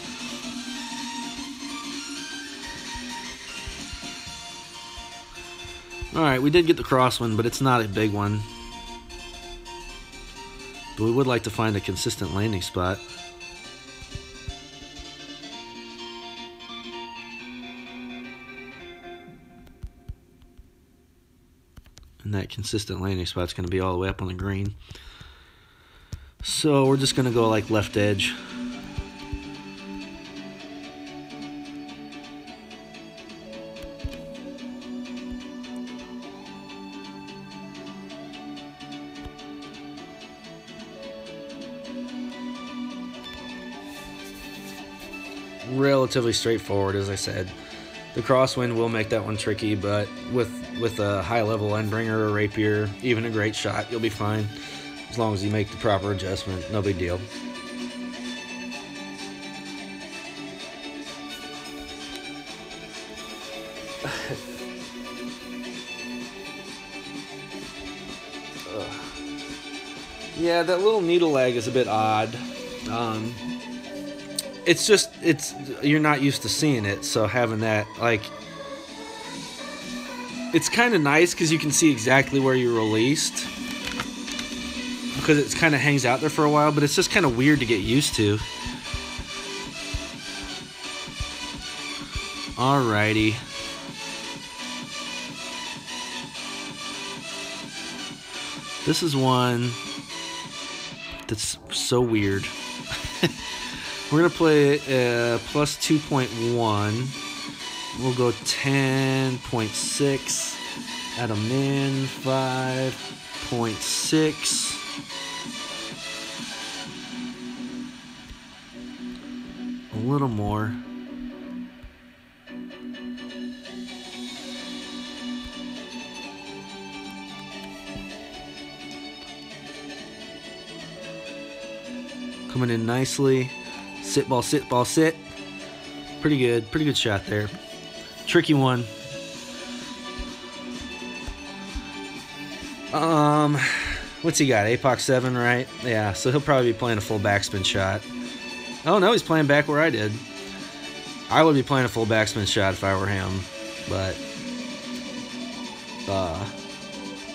Speaker 1: All right, we did get the crosswind, but it's not a big one. But we would like to find a consistent landing spot. And that consistent landing spot's going to be all the way up on the green. So we're just going to go like left edge. Relatively straightforward, as I said. The crosswind will make that one tricky, but with a high-level endbringer or rapier, even a great shot, you'll be fine. As long as you make the proper adjustment, no big deal. Yeah, that little needle lag is a bit odd. You're not used to seeing it, so having that, like, it's kind of nice because you can see exactly where you released, because it kind of hangs out there for a while, but it's just kind of weird to get used to. Alrighty. This is one that's so weird. We're going to play plus 2.1. We'll go 10.6 at a min, 5.6. A little more. Coming in nicely. Sit ball, sit ball, sit. Pretty good shot there. Tricky one. What's he got? APOC 7, right? Yeah, so he'll probably be playing a full backspin shot. Oh no, he's playing back where I did. I would be playing a full backspin shot if I were him, but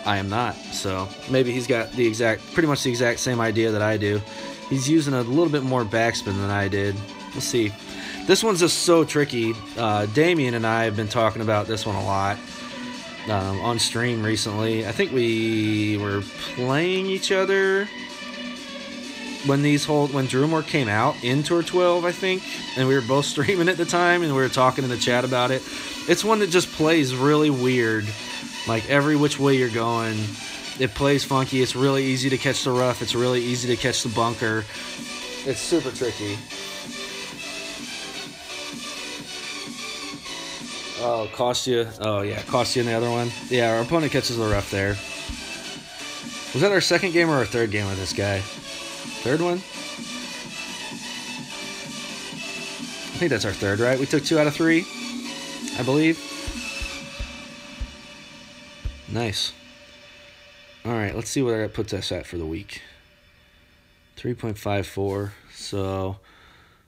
Speaker 1: I am not. So maybe he's got pretty much the exact same idea that I do. He's using a little bit more backspin than I did. We'll see. This one's just so tricky. Damien and I have been talking about this one a lot on stream recently. I think we were playing each other when Drumore came out in Tour 12, I think, and we were both streaming at the time, and we were talking in the chat about it. It's one that just plays really weird, like every which way you're going. It plays funky. It's really easy to catch the rough. It's really easy to catch the bunker. It's super tricky. Oh, cost you. Oh, yeah, cost you in the other one. Yeah, our opponent catches the rough there. Was that our second game or our third game with this guy? Third one? I think that's our third, right? We took 2 out of 3, I believe. Nice. All right, let's see where that puts us at for the week. 3.54. So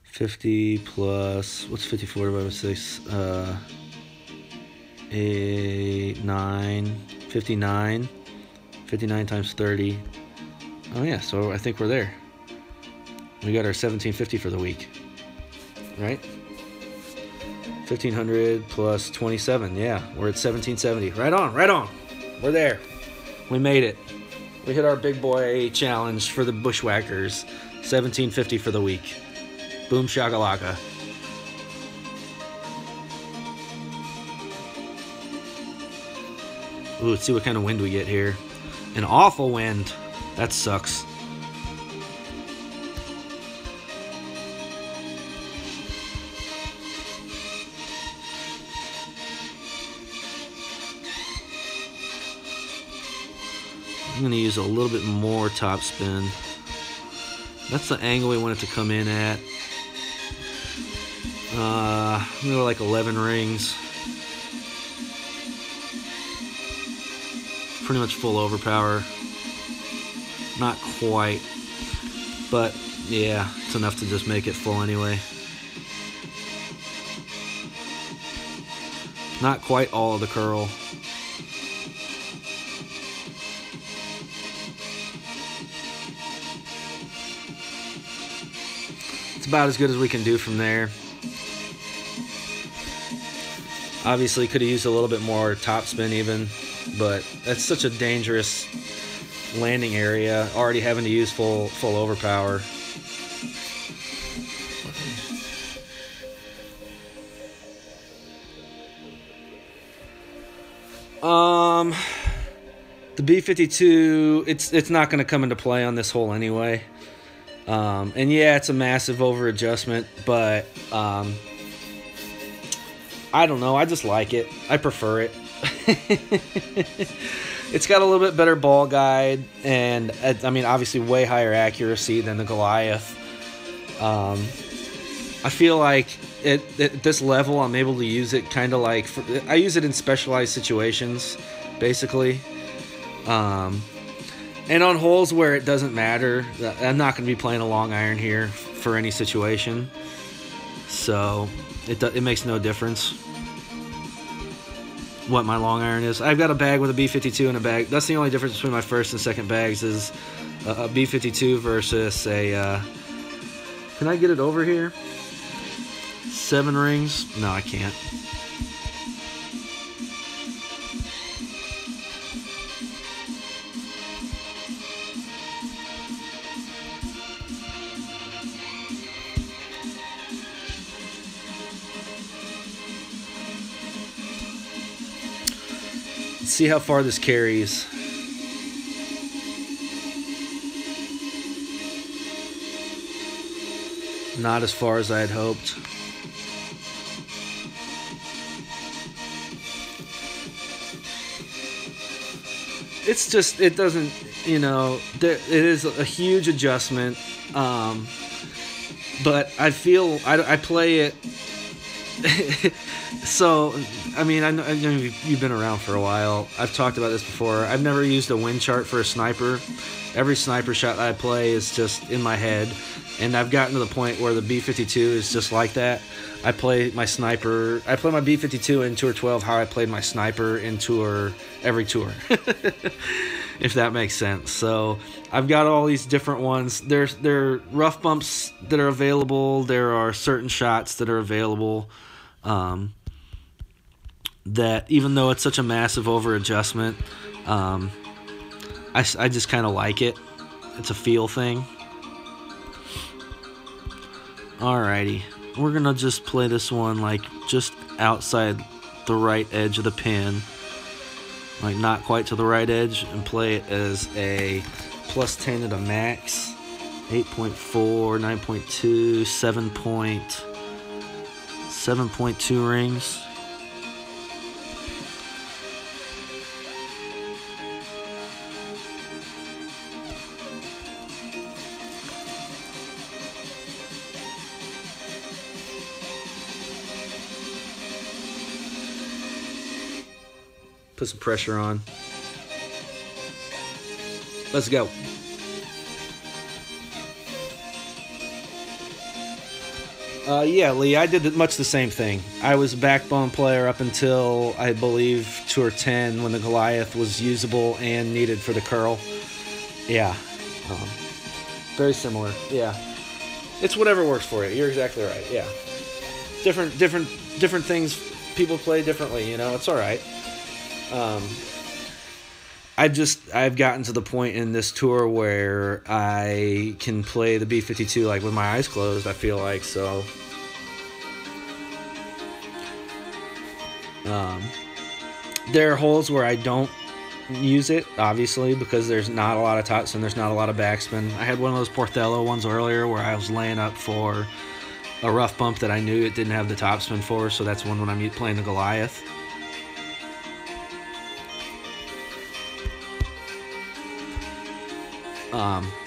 Speaker 1: 50 plus, what's 54 divided by 6? 8, 9, 59. 59 times 30. Oh yeah, so I think we're there. We got our 1750 for the week, right? 1500 plus 27. Yeah, we're at 1770. Right on, right on. We're there. We made it. We hit our big boy challenge for the Bushwhackers. 1750 for the week. Boom shakalaka. Ooh, let's see what kind of wind we get here. An awful wind. That sucks. I'm going to use a little bit more top spin. That's the angle we want it to come in at. I'm going to go like 11 rings. Pretty much full overpower. Not quite. But yeah, it's enough to just make it full anyway. Not quite all of the curl. It's about as good as we can do from there. Obviously could have used a little bit more top spin even, but that's such a dangerous landing area, already having to use full overpower. The B-52, it's not going to come into play on this hole anyway. And yeah, it's a massive over adjustment, but I don't know, I just like it. I prefer it. It's got a little bit better ball guide, and I mean, obviously way higher accuracy than the Goliath. I feel like at this level, I'm able to use it kind of like, I use it in specialized situations, basically. And on holes where it doesn't matter, I'm not going to be playing a long iron here for any situation. So it makes no difference what my long iron is. I've got a bag with a B-52 and a bag. That's the only difference between my first and second bags is a B-52 versus a... can I get it over here? 7 rings? No, I can't. Let's see how far this carries. Not as far as I had hoped. It's just, it doesn't, you know, it is a huge adjustment. But I feel, I play it. So, I mean, I know you've been around for a while. I've talked about this before. I've never used a wind chart for a sniper. Every sniper shot that I play is just in my head. And I've gotten to the point where the B-52 is just like that. I play my sniper, I play my B-52 in Tour 12 how I played my sniper in tour, every tour. If that makes sense. So I've got all these different ones. There are rough bumps that are available. There are certain shots that are available. That even though it's such a massive over adjustment, I just kind of like it. It's a feel thing. Alrighty, we're gonna just play this one like just outside the right edge of the pin, like not quite to the right edge, and play it as a plus 10 at a max. 8.4, 9.2, 7.2 rings. Put some pressure on. Let's go. Yeah, Lee, I did much the same thing. I was a backbone player up until, I believe, Tour 10 when the Goliath was usable and needed for the curl. Yeah. Very similar. Yeah. It's whatever works for you. You're exactly right. Yeah. Different things people play differently, you know. It's all right. I've gotten to the point in this tour where I can play the B-52 like with my eyes closed, I feel like, so there are holes where I don't use it, obviously, because there's not a lot of topspin, there's not a lot of backspin. I had one of those Porthello ones earlier where I was laying up for a rough bump that I knew it didn't have the topspin for, so that's one when I'm playing the Goliath.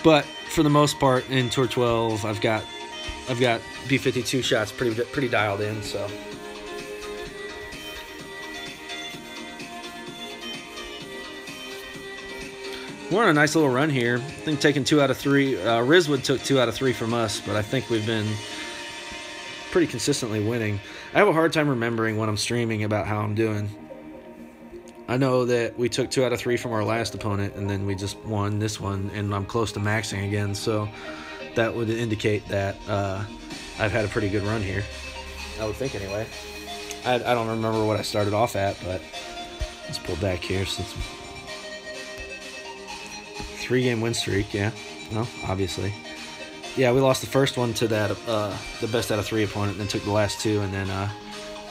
Speaker 1: But for the most part in Tour 12, I've got B-52 shots pretty dialed in, so. We're on a nice little run here. I think taking 2 out of 3. Rizwood took 2 out of 3 from us, but I think we've been pretty consistently winning. I have a hard time remembering when I'm streaming about how I'm doing. I know that we took 2 out of 3 from our last opponent, and then we just won this one, and I'm close to maxing again, so that would indicate that I've had a pretty good run here. I would think anyway. I don't remember what I started off at, but let's pull back here. Since 3-game win streak, yeah. Well, obviously. Yeah, we lost the first one to that the best out of 3 opponent, and then took the last 2, and then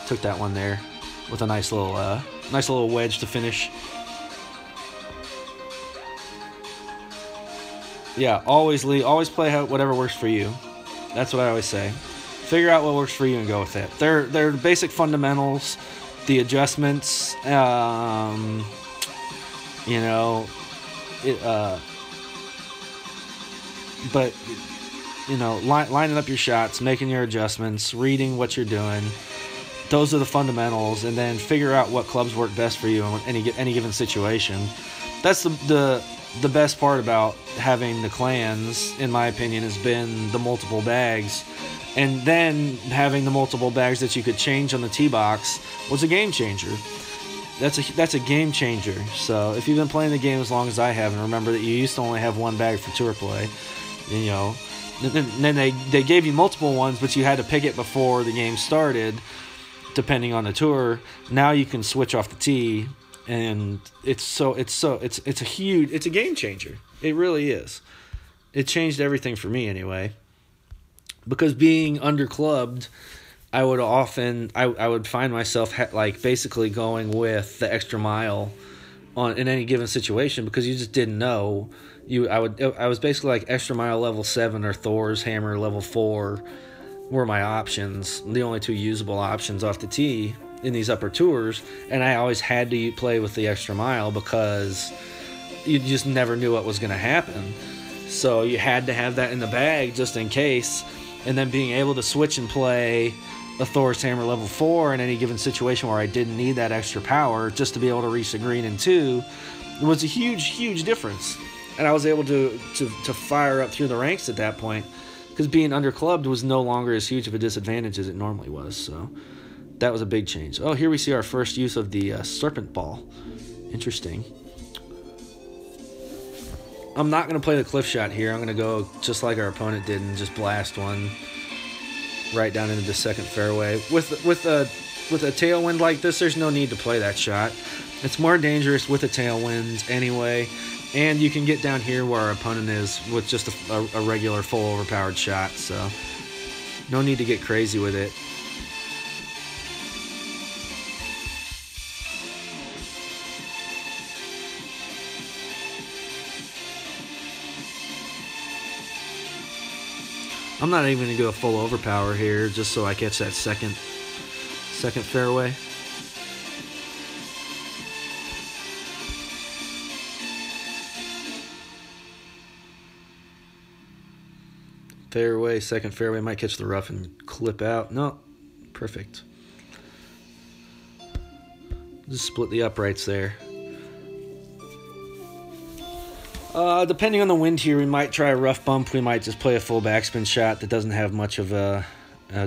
Speaker 1: took that one there with a nice little wedge to finish. Yeah, always play whatever works for you. That's what I always say. Figure out what works for you and go with it. They're basic fundamentals, the adjustments, you know, but you know, lining up your shots, making your adjustments, reading what you're doing. Those are the fundamentals, and then figure out what clubs work best for you in any given situation. That's the best part about having the clans, in my opinion, has been the multiple bags. And then having the multiple bags that you could change on the tee box was a game changer. That's a game changer. So if you've been playing the game as long as I have, and remember that you used to only have one bag for tour play, you know, then they gave you multiple ones, but you had to pick it before the game started, depending on the tour. Now you can switch off the tee, and it's a game changer. It really is. It changed everything for me anyway. Because being underclubbed, I would find myself like basically going with the extra mile in any given situation, because you just didn't know. I was basically like extra mile level 7 or Thor's hammer level 4 were my options, the only 2 usable options off the tee in these upper tours, and I always had to play with the extra mile because you just never knew what was going to happen. So you had to have that in the bag just in case, and then being able to switch and play a Thor's hammer level 4 in any given situation where I didn't need that extra power just to be able to reach the green in 2 was a huge difference. And I was able to fire up through the ranks at that point, because being underclubbed was no longer as huge of a disadvantage as it normally was. So that was a big change. Oh, here we see our first use of the serpent ball. Interesting. I'm not going to play the cliff shot here. I'm going to go just like our opponent did and just blast one right down into the second fairway. With a tailwind like this, there's no need to play that shot. It's more dangerous with a tailwind anyway, and you can get down here where our opponent is with just a regular full overpowered shot, so no need to get crazy with it. I'm not even going to go full overpower here just so I catch that second fairway. Fairway, second fairway, might catch the rough and clip out. No, perfect. Just split the uprights there. Depending on the wind here, we might try a rough bump. We might just play a full backspin shot that doesn't have much of a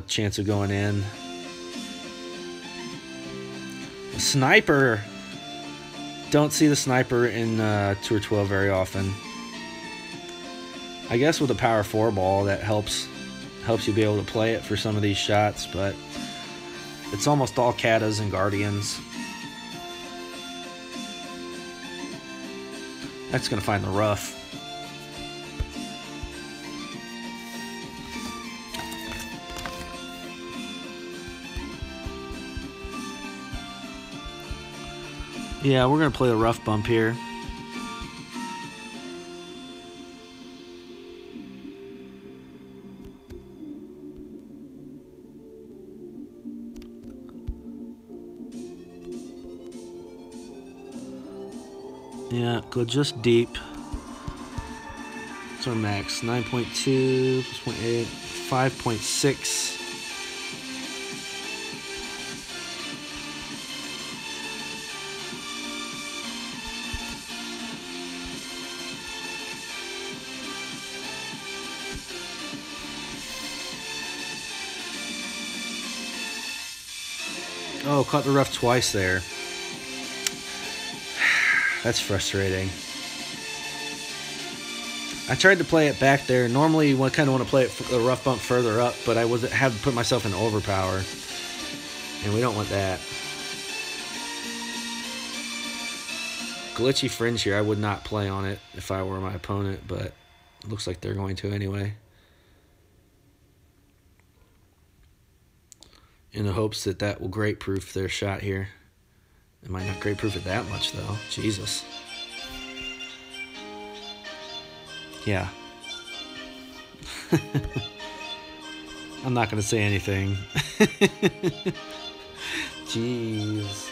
Speaker 1: chance of going in. A sniper. Don't see the sniper in Tour 12 very often. I guess with a power 4 ball that helps you be able to play it for some of these shots, but it's almost all Katas and Guardians. That's gonna find the rough. Yeah, we're gonna play the rough bump here. Yeah, go just deep. What's our max? 9.2 plus 0.8, 5.6. Oh, caught the rough twice there. That's frustrating. I tried to play it back there. Normally, you kind of want to play it a rough bump further up, but I had to put myself in overpower, and we don't want that. Glitchy fringe here. I would not play on it if I were my opponent, but it looks like they're going to anyway. In the hopes that that will great proof their shot here. It might not great proof it that much though. Jesus. Yeah. I'm not gonna say anything. Jeez.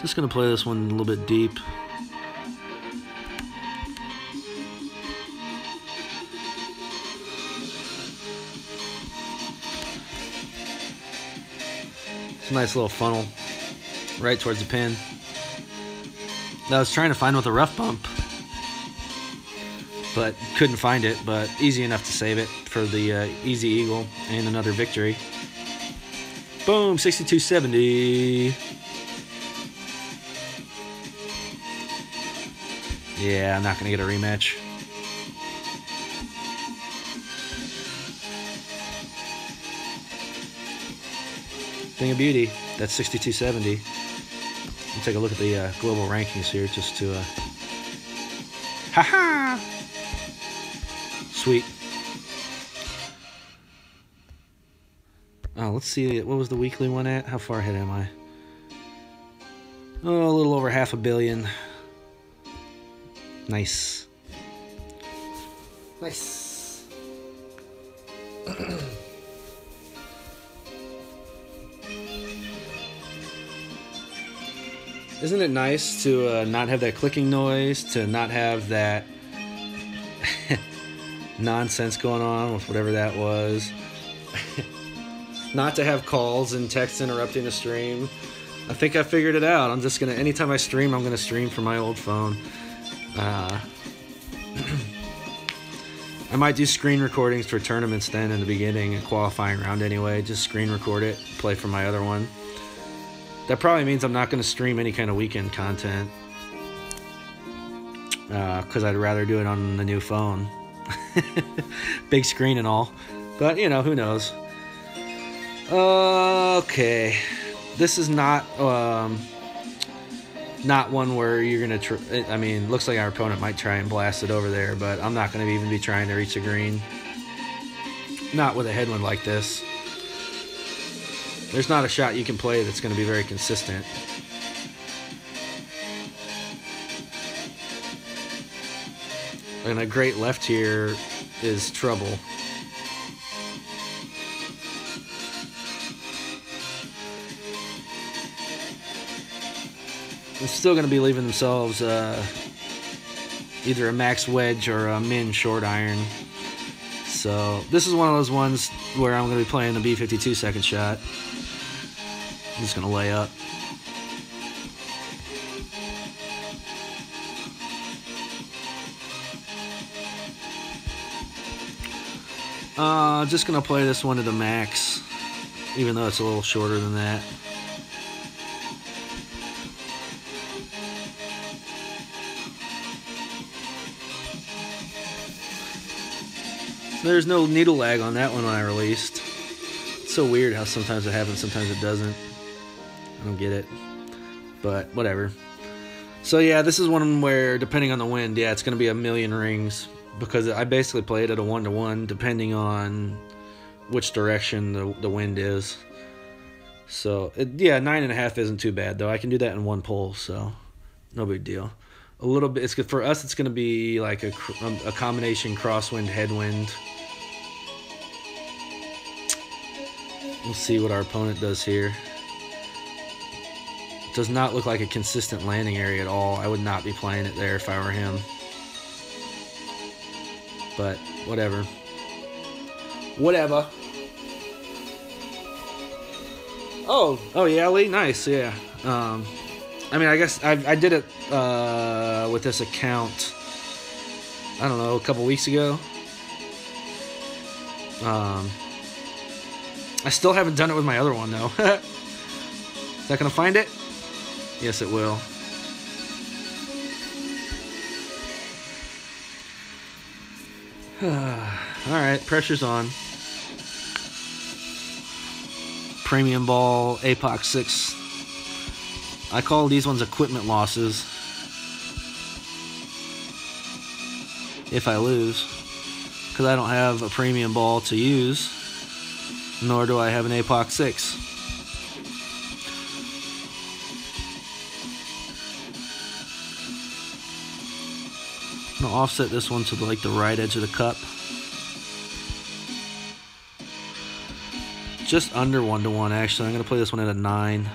Speaker 1: Just gonna play this one a little bit deep. It's a nice little funnel right towards the pin. I was trying to find with a rough bump, but couldn't find it, but easy enough to save it for the easy eagle and another victory. Boom, 6270. Yeah, I'm not going to get a rematch. Thing of beauty, that's 6270. We'll take a look at the global rankings here just to... Ha-ha! Sweet. Oh, let's see, what was the weekly one at? How far ahead am I? Oh, a little over 500 million. Nice. Nice. Isn't it nice to not have that clicking noise, to not have that nonsense going on with whatever that was? Not to have calls and texts interrupting the stream. I think I figured it out. I'm just gonna, anytime I stream, I'm gonna stream from my old phone. I might do screen recordings for tournaments then in the beginning, a qualifying round anyway. Just screen record it, play from my other one. That probably means I'm not going to stream any kind of weekend content, because I'd rather do it on the new phone. Big screen and all. But, you know, who knows. Okay. This is not one where you're going to... I mean, looks like our opponent might try and blast it over there, but I'm not going to even be trying to reach the green. Not with a headwind like this. There's not a shot you can play that's going to be very consistent. And a great left here is trouble. still going to be leaving themselves either a max wedge or a min short iron. So this is one of those ones where I'm going to be playing the B52 second shot. I'm just going to lay up. Just going to play this one to the max, even though it's a little shorter than that. There's no needle lag on that one when I released. It's so weird how sometimes it happens, sometimes it doesn't. I don't get it, but whatever. So yeah, this is one where, depending on the wind, yeah, it's going to be a million rings, because I basically play it at a 1-to-1 depending on which direction the wind is. So yeah, 9.5 isn't too bad though. I can do that in one pull, so no big deal. A little bit, it's good for us. It's going to be like a combination crosswind headwind. We'll see what our opponent does here. Does not look like a consistent landing area at all. I would not be playing it there if I were him. But whatever. Whatever. Oh yeah, Lee, nice, yeah. I mean, I guess I did it with this account, I don't know, a couple weeks ago. I still haven't done it with my other one, though. Is that going to find it? Yes, it will. Alright, pressure's on. Premium ball, APOC 6. I call these ones equipment losses. If I lose. Because I don't have a premium ball to use. Nor do I have an APOC 6. I'm going to offset this one to the right edge of the cup. Just under 1-to-1 actually. I'm going to play this one at a 9.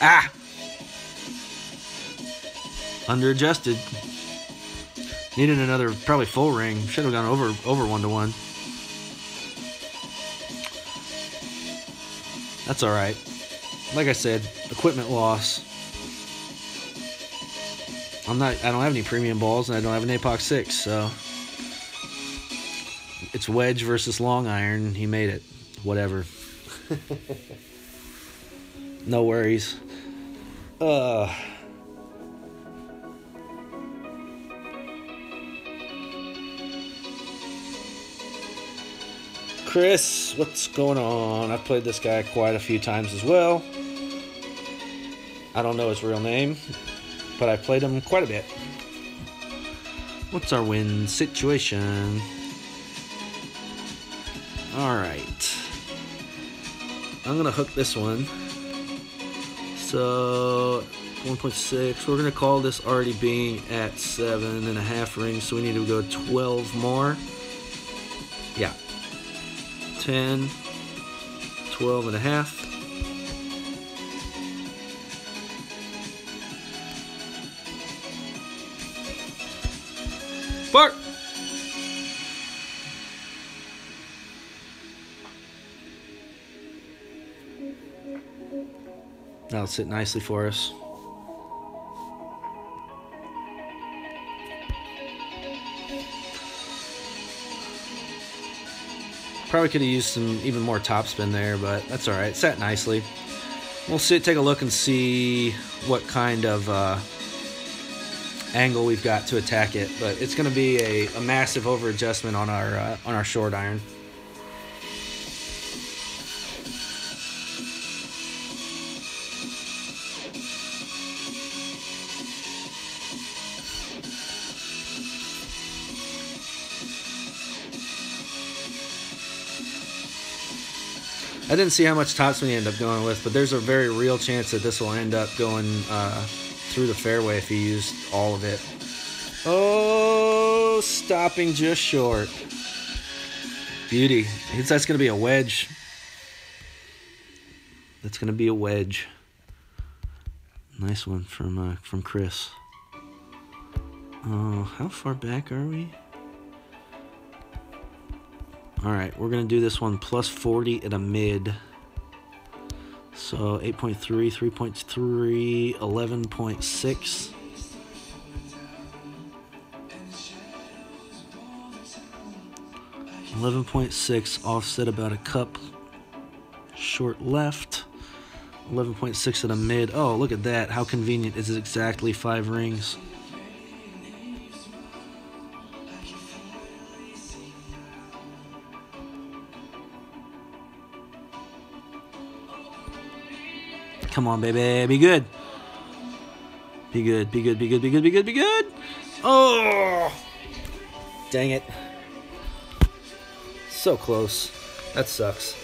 Speaker 1: Ah! Under-adjusted. Needed another probably full ring. Should have gone over 1-to-1. That's alright. Like I said, equipment loss. I don't have any premium balls and I don't have an APOC 6, so it's wedge versus long iron. He made it. Whatever. No worries. Chris, what's going on? I've played this guy quite a few times as well. I don't know his real name, but I played him quite a bit. What's our win situation? Alright. I'm going to hook this one. So, 1.6. We're going to call this already being at 7.5 rings, so we need to go 12 more. Yeah. 10, 12.5. Bark! That'll sit nicely for us. Probably could have used some even more topspin there, but that's all right. It sat nicely. We'll take a look and see what kind of angle we've got to attack it. But it's going to be a massive over adjustment on our short iron. I didn't see how much topspin you end up going with, but there's a very real chance that this will end up going through the fairway if he used all of it. Oh, stopping just short. Beauty. That's going to be a wedge. That's going to be a wedge. Nice one from Chris. Oh, how far back are we? All right, we're going to do this one plus 40 at a mid. So 8.3, 3.3, 11.6. 11.6 offset about a cup short left. 11.6 at a mid. Oh, look at that. How convenient. It's exactly 5 rings. Come on, baby. Be good. Be good, be good, be good, be good, be good, be good. Oh! Dang it. So close. That sucks.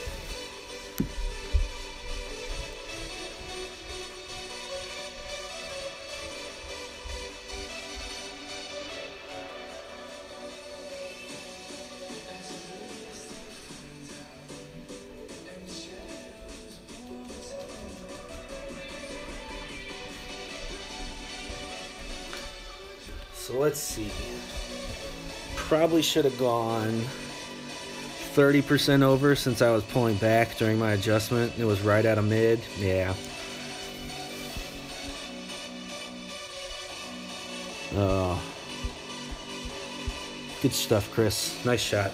Speaker 1: So let's see. Probably should have gone 30% over since I was pulling back during my adjustment. It was right at a mid. Yeah. Oh. Good stuff, Chris. Nice shot.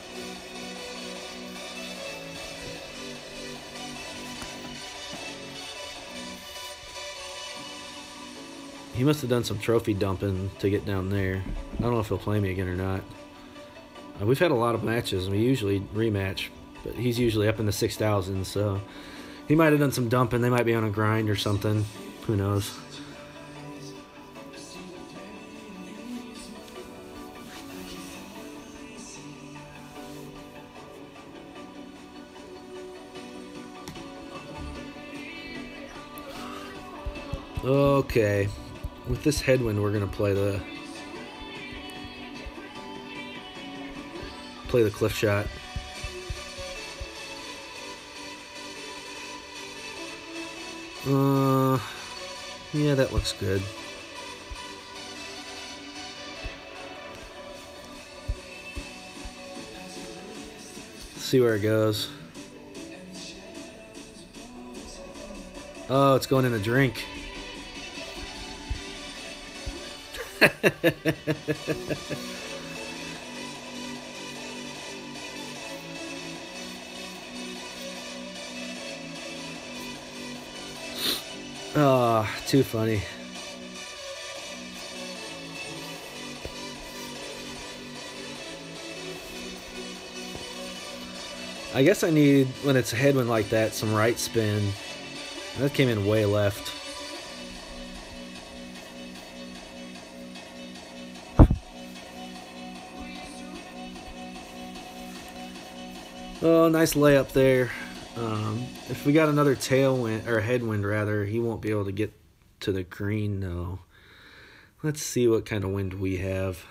Speaker 1: He must have done some trophy dumping to get down there. I don't know if he'll play me again or not. We've had a lot of matches, and we usually rematch, but he's usually up in the 6,000, so he might have done some dumping. They might be on a grind or something. Who knows? Okay. With this headwind, we're going to play the cliff shot. Yeah, that looks good. Let's see where it goes. Oh, it's going in a drink. Oh, too funny. I guess I need, when it's a headwind like that, some right spin. That came in way left. Oh, nice layup there. If we got another tailwind, or headwind rather, he won't be able to get to the green, no. Let's see what kind of wind we have.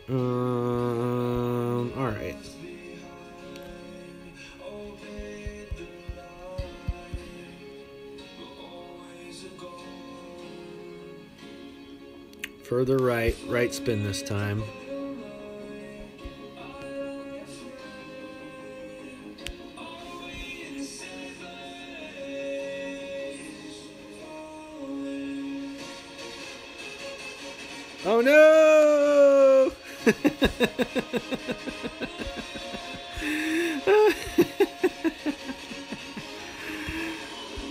Speaker 1: Alright. Further right, right spin this time. Oh no!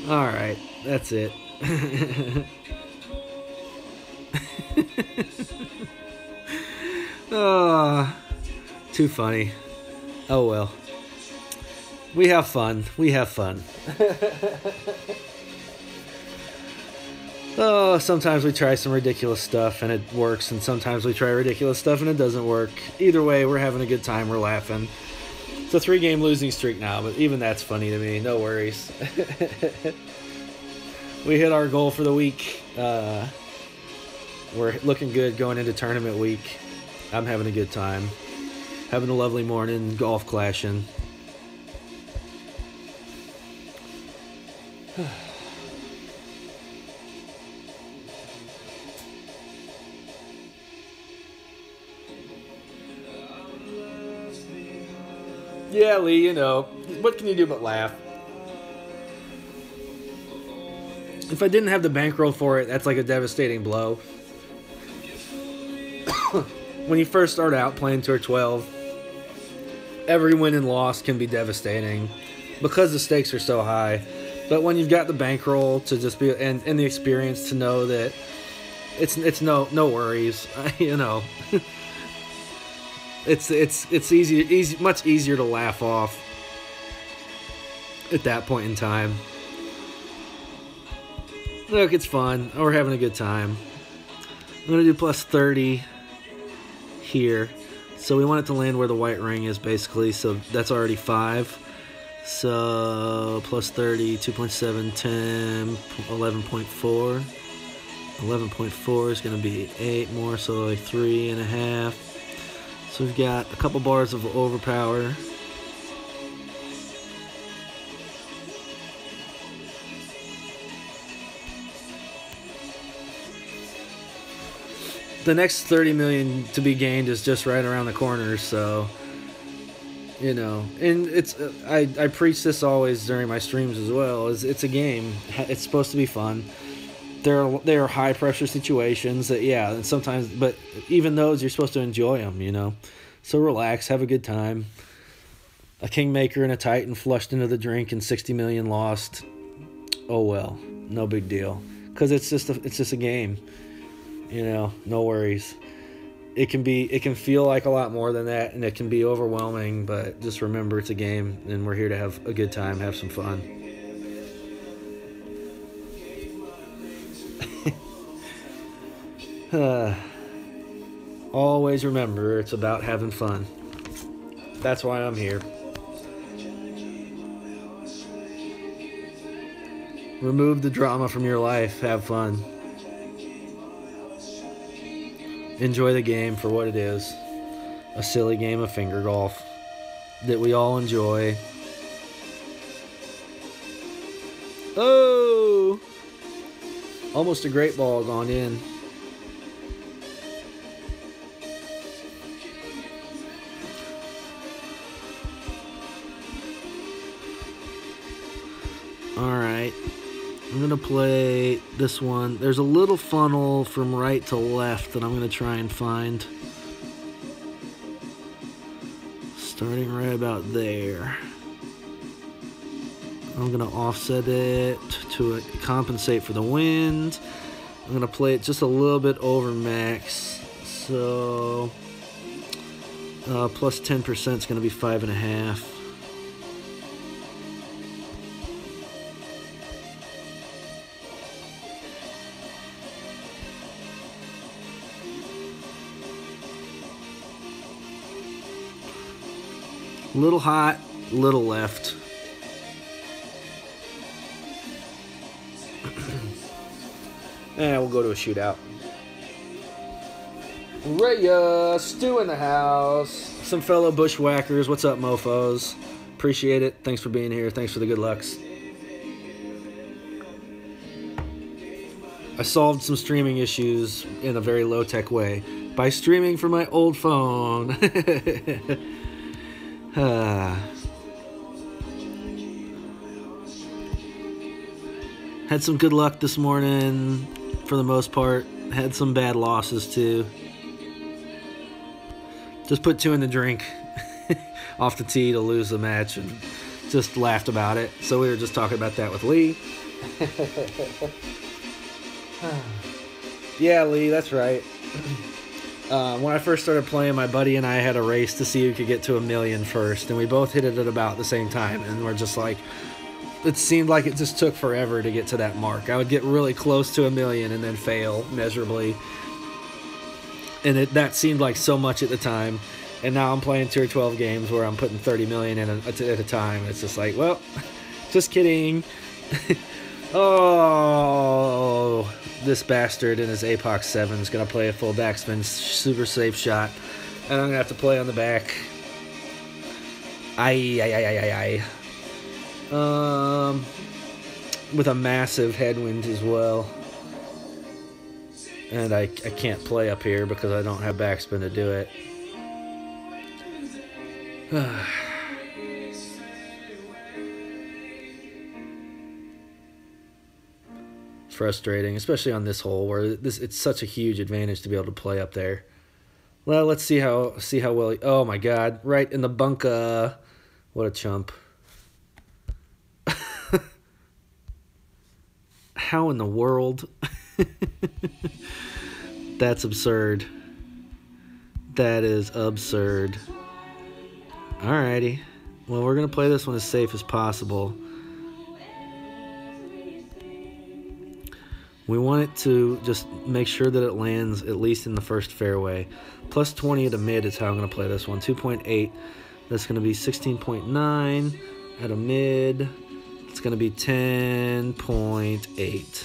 Speaker 1: All right, that's it. Oh, too funny. Oh well. We have fun. We have fun. Oh, sometimes we try some ridiculous stuff and it works, and sometimes we try ridiculous stuff and it doesn't work. Either way, we're having a good time. We're laughing. It's a 3-game losing streak now, but even that's funny to me. No worries. We hit our goal for the week. We're looking good going into tournament week. I'm having a good time. Having a lovely morning, golf clashing. Yeah, Lee, you know, what can you do but laugh? If I didn't have the bankroll for it, that's like a devastating blow. When you first start out playing Tour 12, every win and loss can be devastating because the stakes are so high. But when you've got the bankroll to just be and the experience to know that it's no worries, you know. It's easy, much easier to laugh off at that point in time. Look, it's fun. We're having a good time. I'm gonna do plus 30 here. So we want it to land where the white ring is, basically. So that's already 5. So plus 30, 2.7, 10, 11.4. 11.4 is going to be 8 more, so like 3.5. So we've got a couple bars of overpower. The next 30 million to be gained is just right around the corner, so you know, and it's I preach this always during my streams as well. It's a game. It's supposed to be fun. There are high pressure situations that, yeah, and sometimes, but even those you're supposed to enjoy them, you know. So relax, have a good time. A kingmaker and a titan flushed into the drink and 60 million lost. Oh well, no big deal, because it's just a game. You know, no worries. It can feel like a lot more than that, and it can be overwhelming, but just remember it's a game, and we're here to have a good time, have some fun. Always remember it's about having fun. That's why I'm here. Remove the drama from your life, have fun. Enjoy the game for what it is. A silly game of finger golf that we all enjoy. Oh! Almost a great ball gone in. Alright. I'm going to play this one. There's a little funnel from right to left that I'm going to try and find. Starting right about there. I'm going to offset it to compensate for the wind. I'm going to play it just a little bit over max. So, plus 10% is going to be 5.5. Little hot, little left. And we'll go to a shootout. Raya, Stu in the house. Some fellow bushwhackers. What's up, mofos? Appreciate it. Thanks for being here. Thanks for the good lucks. I solved some streaming issues in a very low-tech way by streaming from my old phone. Had some good luck this morning for the most part. Had some bad losses too. Just put 2 in the drink off the tee to lose the match and just laughed about it. So we were just talking about that with Lee. Yeah, Lee, that's right. When I first started playing, my buddy and I had a race to see who could get to 1 million first, and we both hit it at about the same time, and we're just like, it seemed like it just took forever to get to that mark. I would get really close to 1 million and then fail miserably, and that seemed like so much at the time, and now I'm playing Tier 12 games where I'm putting 30 million in at a time, and it's just like, well, just kidding. Oh, this bastard in his Apox 7 is going to play a full backspin, super safe shot. And I'm going to have to play on the back. With a massive headwind as well. And I can't play up here because I don't have backspin to do it. Frustrating, especially on this hole where it's such a huge advantage to be able to play up there. Well, let's see how well he, oh my god, right in the bunker. What a chump. How in the world? That's absurd. That is absurd. Alrighty. Well, we're going to play this one as safe as possible. We want it to just make sure that it lands at least in the first fairway. Plus 20 at a mid is how I'm going to play this one. 2.8. That's going to be 16.9 at a mid. It's going to be 10.8.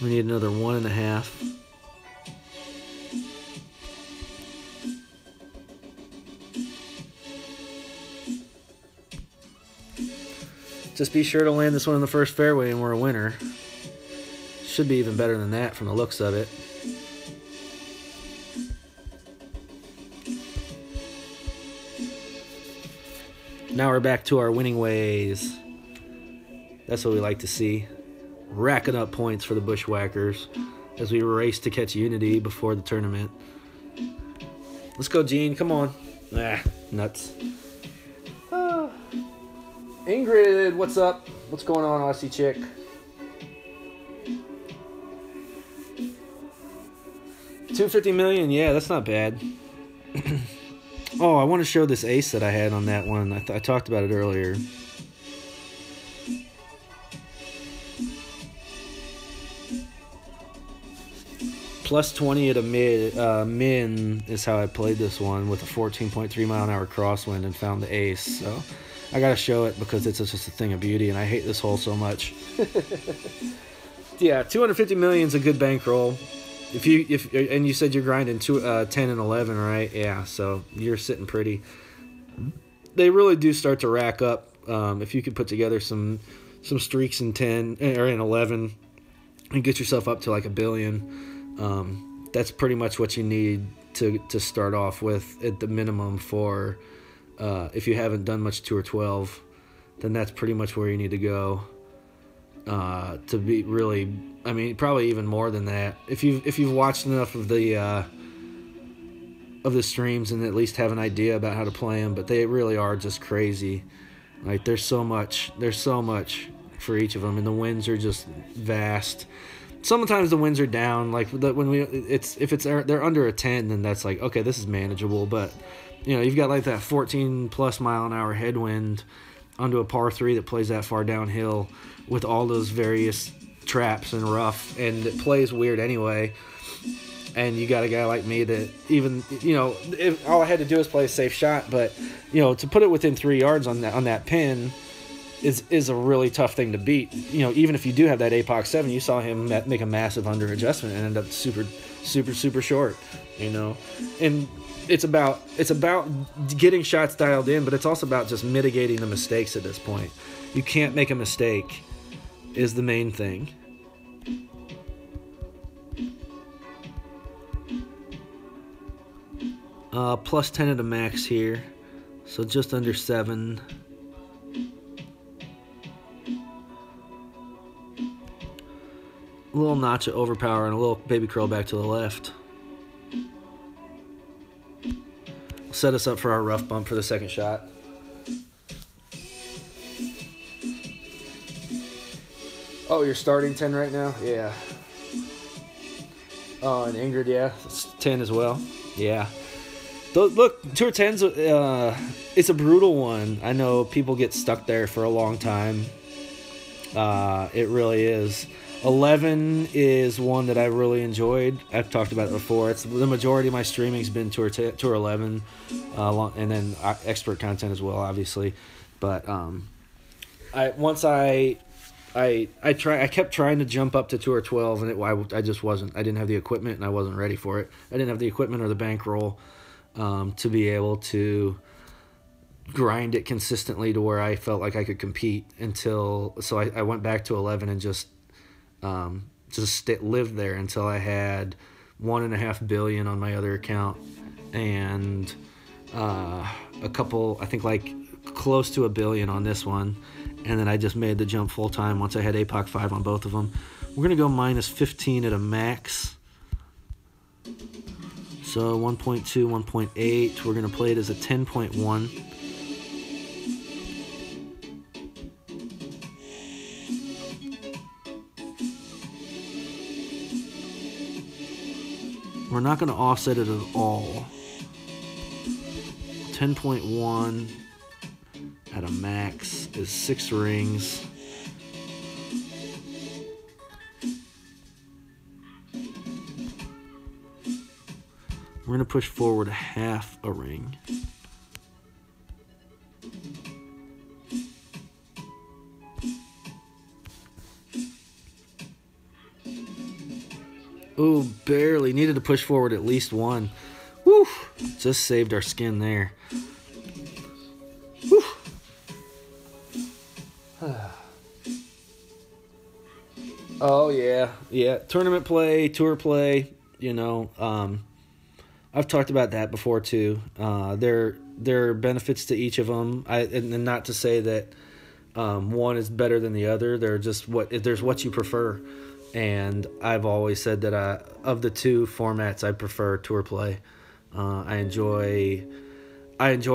Speaker 1: We need another 1.5. Just be sure to land this one in the first fairway and we're a winner. Should be even better than that from the looks of it. Now we're back to our winning ways. That's what we like to see. Racking up points for the Bushwhackers as we race to catch Unity before the tournament. Let's go, Gene. Come on. Ah, nuts. Ingrid, what's up? What's going on, Aussie chick? $250 million, yeah, that's not bad. Oh, I want to show this ace that I had on that one. I talked about it earlier. Plus 20 at a min is how I played this one with a 14.3 mile an hour crosswind and found the ace. So I gotta show it because it's just a thing of beauty, and I hate this hole so much. Yeah, 250 million is a good bankroll. And you said you're grinding 10 and 11, right? Yeah, so you're sitting pretty. They really do start to rack up. If you could put together some streaks in 10 or in 11 and get yourself up to like $1 billion, that's pretty much what you need to start off with at the minimum for. If you haven't done much 2 or 12, then that's pretty much where you need to go to be really. I mean, probably even more than that. If you've watched enough of the streams and at least have an idea about how to play them, but they really are just crazy. Like there's so much for each of them, and the wins are just vast. Sometimes the wins are down. Like if they're under a 10, then that's like, okay, this is manageable. But you know, you've got like that 14+ mile an hour headwind onto a par 3 that plays that far downhill with all those various traps and rough, and it plays weird anyway. And you got a guy like me that even, you know, if all I had to do is play a safe shot, but you know, to put it within 3 yards on that pin is a really tough thing to beat. You know, even if you do have that Apox 7, you saw him make a massive under adjustment and end up super short. You know, and it's about getting shots dialed in, but it's also about just mitigating the mistakes at this point. You can't make a mistake is the main thing. Plus 10 at a max here, so just under 7. A little notch of overpower and a little baby curl back to the left. Set us up for our rough bump for the second shot. Oh, you're starting 10 right now? Yeah. Oh, and Ingrid, yeah, it's 10 as well. Yeah. Look, 2 or 10's, it's a brutal one. I know people get stuck there for a long time. It really is. 11 is one that I really enjoyed. I've talked about it before. It's the majority of my streaming's been Tour 11, and then expert content as well, obviously. But once I I kept trying to jump up to tour 12, and I just wasn't. I didn't have the equipment, and I wasn't ready for it. I didn't have the equipment or the bankroll to be able to grind it consistently to where I felt like I could compete so I went back to 11 and just lived there until I had $1.5 billion on my other account, and a couple, I think like close to $1 billion on this one, and then I just made the jump full time once I had APOC 5 on both of them. We're gonna go minus 15 at a max. So 1.2, 1.8. We're gonna play it as a 10.1. We're not going to offset it at all. 10.1 at a max is 6 rings. We're going to push forward half a ring. Ooh, barely. Needed to push forward at least one. Woo! Just saved our skin there. Woo! Oh, yeah. Yeah. Tournament play, tour play, you know. I've talked about that before, too. There are benefits to each of them. And not to say that one is better than the other. There's what you prefer. And I've always said that of the two formats, I prefer tour play. I enjoy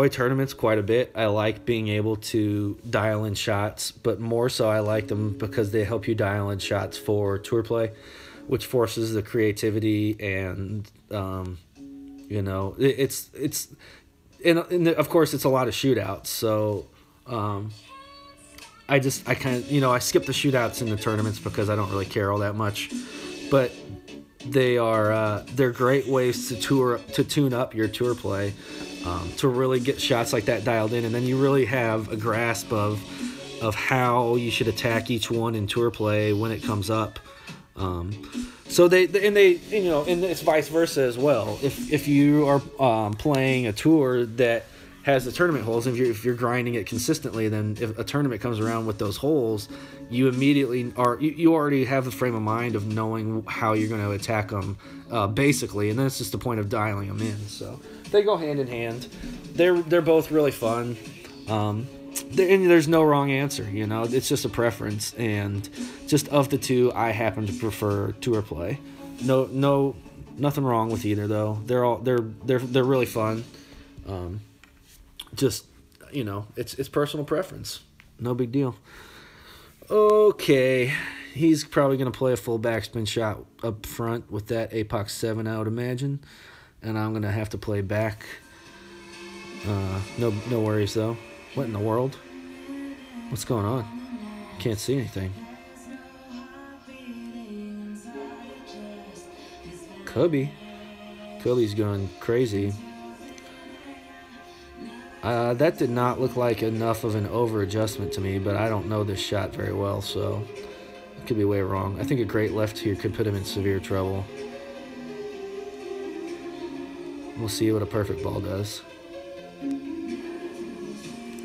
Speaker 1: tournaments quite a bit. I like being able to dial in shots, but more so I like them because they help you dial in shots for tour play, which forces the creativity and you know, of course it's a lot of shootouts. So I kind of, you know, I skip the shootouts in the tournaments because I don't really care all that much, but they're great ways to tune up your tour play, to really get shots like that dialed in, and then you really have a grasp of how you should attack each one in tour play when it comes up. So they you know, and it's vice versa as well. If you are playing a tour that has the tournament holes, if you're grinding it consistently, then if a tournament comes around with those holes, you immediately you already have the frame of mind of knowing how you're going to attack them, basically, and then it's just the point of dialing them in. So they go hand in hand. They're both really fun. And there's no wrong answer, you know. It's just a preference, and just of the two, I happen to prefer tour play. Nothing wrong with either though. They're really fun. Just, you know, it's personal preference. No big deal. Okay, he's probably going to play a full backspin shot up front with that APOC 7, I would imagine. And I'm going to have to play back. No worries, though. What in the world? What's going on? Can't see anything. Cubby's going crazy. That did not look like enough of an over adjustment to me, but I don't know this shot very well, so I could be way wrong. I think a great left here could put him in severe trouble. We'll see what a perfect ball does.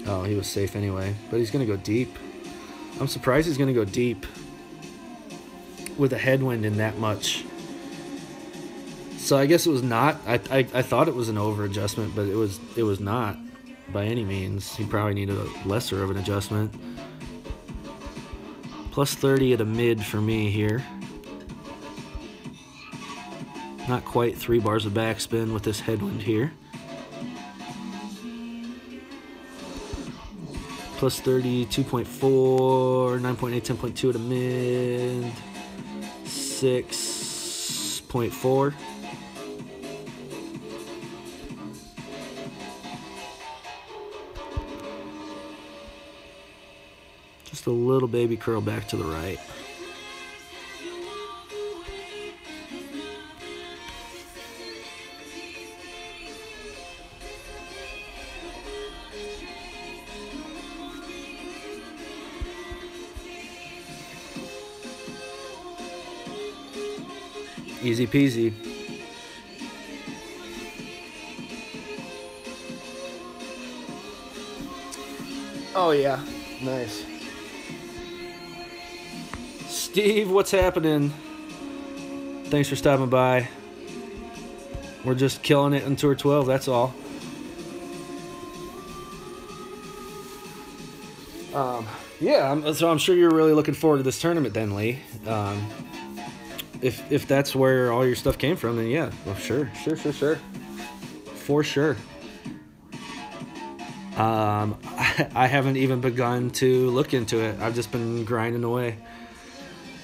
Speaker 1: Oh, he was safe anyway, but he's going to go deep. I'm surprised he's going to go deep with a headwind in that much. So I guess it was not. I thought it was an over adjustment, but it was not by any means. He probably needed a lesser of an adjustment. Plus 30 at a mid for me here. Not quite 3 bars of backspin with this headwind here. Plus 30, 2.4, 9.8, 10.2 at a mid, 6.4. Just a little baby curl back to the right. Easy peasy. Oh yeah, nice. Steve, what's happening? Thanks for stopping by. We're just killing it on Tour 12, that's all. Yeah, so I'm sure you're really looking forward to this tournament then, Lee. If that's where all your stuff came from, then yeah, well, sure. For sure. I haven't even begun to look into it. I've just been grinding away.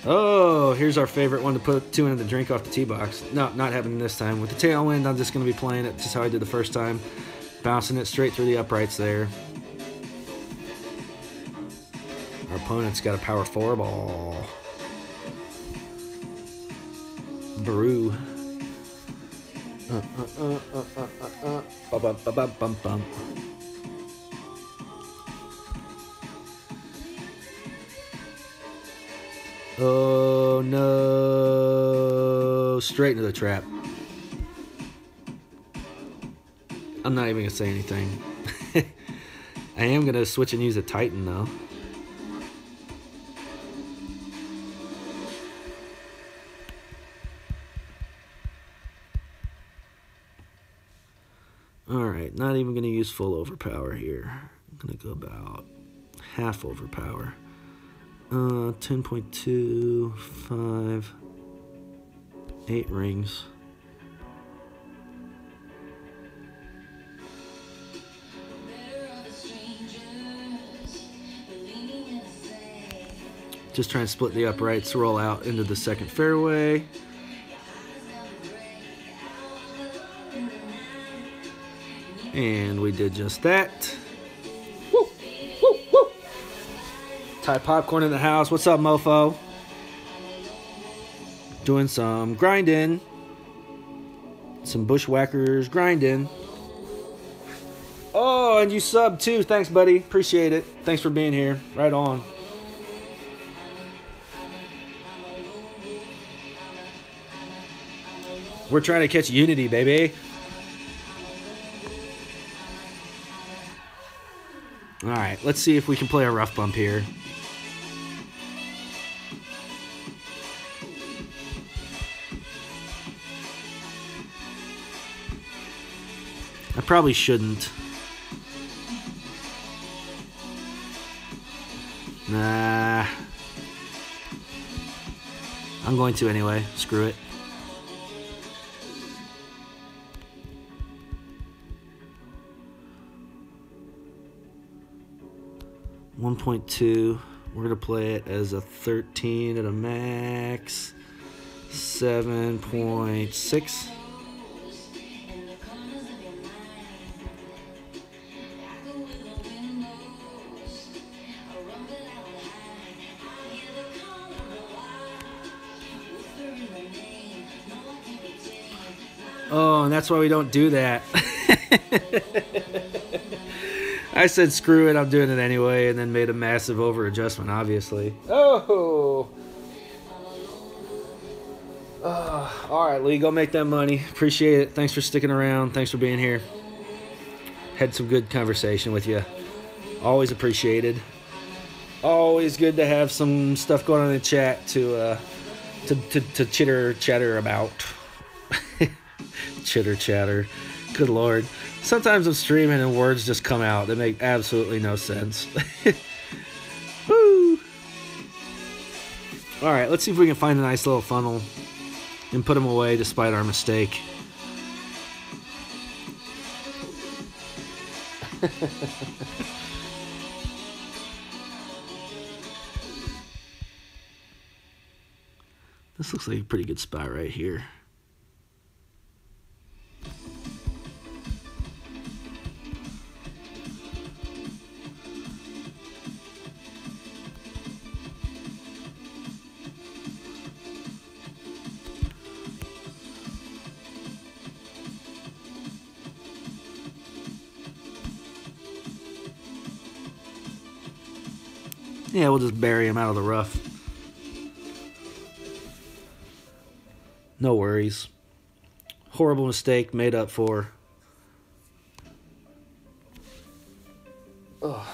Speaker 1: Oh, here's our favorite one to put 2 into the drink off the tee box. No, not happening this time. With the tailwind, I'm just going to be playing it just how I did the first time. Bouncing it straight through the uprights there. Our opponent's got a power 4 ball. Brew. Bum. Oh no, straight into the trap. I'm not even gonna say anything. I am gonna switch and use a Titan though. Alright, not even gonna use full overpower here. I'm gonna go about half overpower. 10.2, 5, 8 rings. Just trying to split the uprights, roll out into the second fairway. And we did just that. Thai Popcorn in the house. What's up, mofo? Doing some grinding. Some BushWhackers grinding. Oh, and you subbed too. Thanks, buddy. Appreciate it. Thanks for being here. Right on. We're trying to catch Unity, baby. Alright, let's see if we can play a rough bump here. I probably shouldn't. Nah. I'm going to anyway. Screw it. .2. We're gonna play it as a 13 at a max. 7.6. Oh, and that's why we don't do that. I said, screw it, I'm doing it anyway, and then made a massive over-adjustment, obviously. Oh! All right, Lee, go make that money. Appreciate it. Thanks for sticking around. Thanks for being here. Had some good conversation with you. Always appreciated. Always good to have some stuff going on in the chat to chitter-chatter about. Chitter-chatter. Good Lord. Sometimes I'm streaming and words just come out that make absolutely no sense. Woo! Alright, let's see if we can find a nice little funnel and put them away despite our mistake. This looks like a pretty good spot right here. Yeah, we'll just bury him out of the rough. No worries. Horrible mistake made up for. Ugh.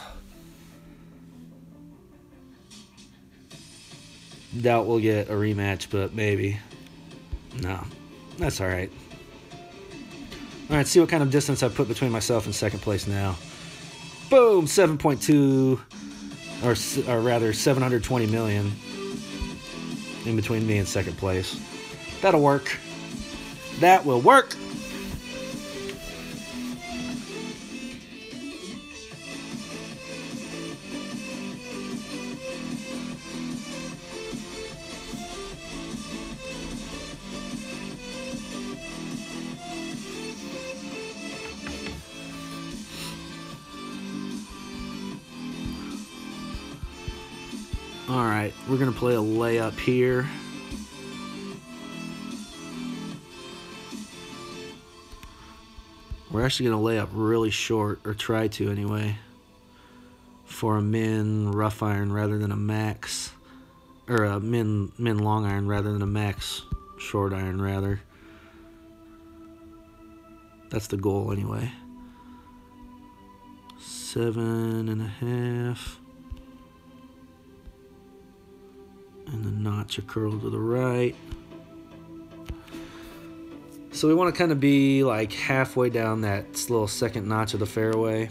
Speaker 1: Doubt we'll get a rematch, but maybe. No, that's all right. All right, see what kind of distance I put between myself and second place now. Boom, 7.2, or rather 720 million in between me and second place. That'll work. That will work. All right, we're gonna play a layup here. We're actually gonna lay up really short, or try to anyway, for a min rough iron rather than a max, or a min long iron rather than a max short iron rather. That's the goal anyway. 7.5. And the notch a curl to the right. So we want to kind of be like halfway down that little second notch of the fairway.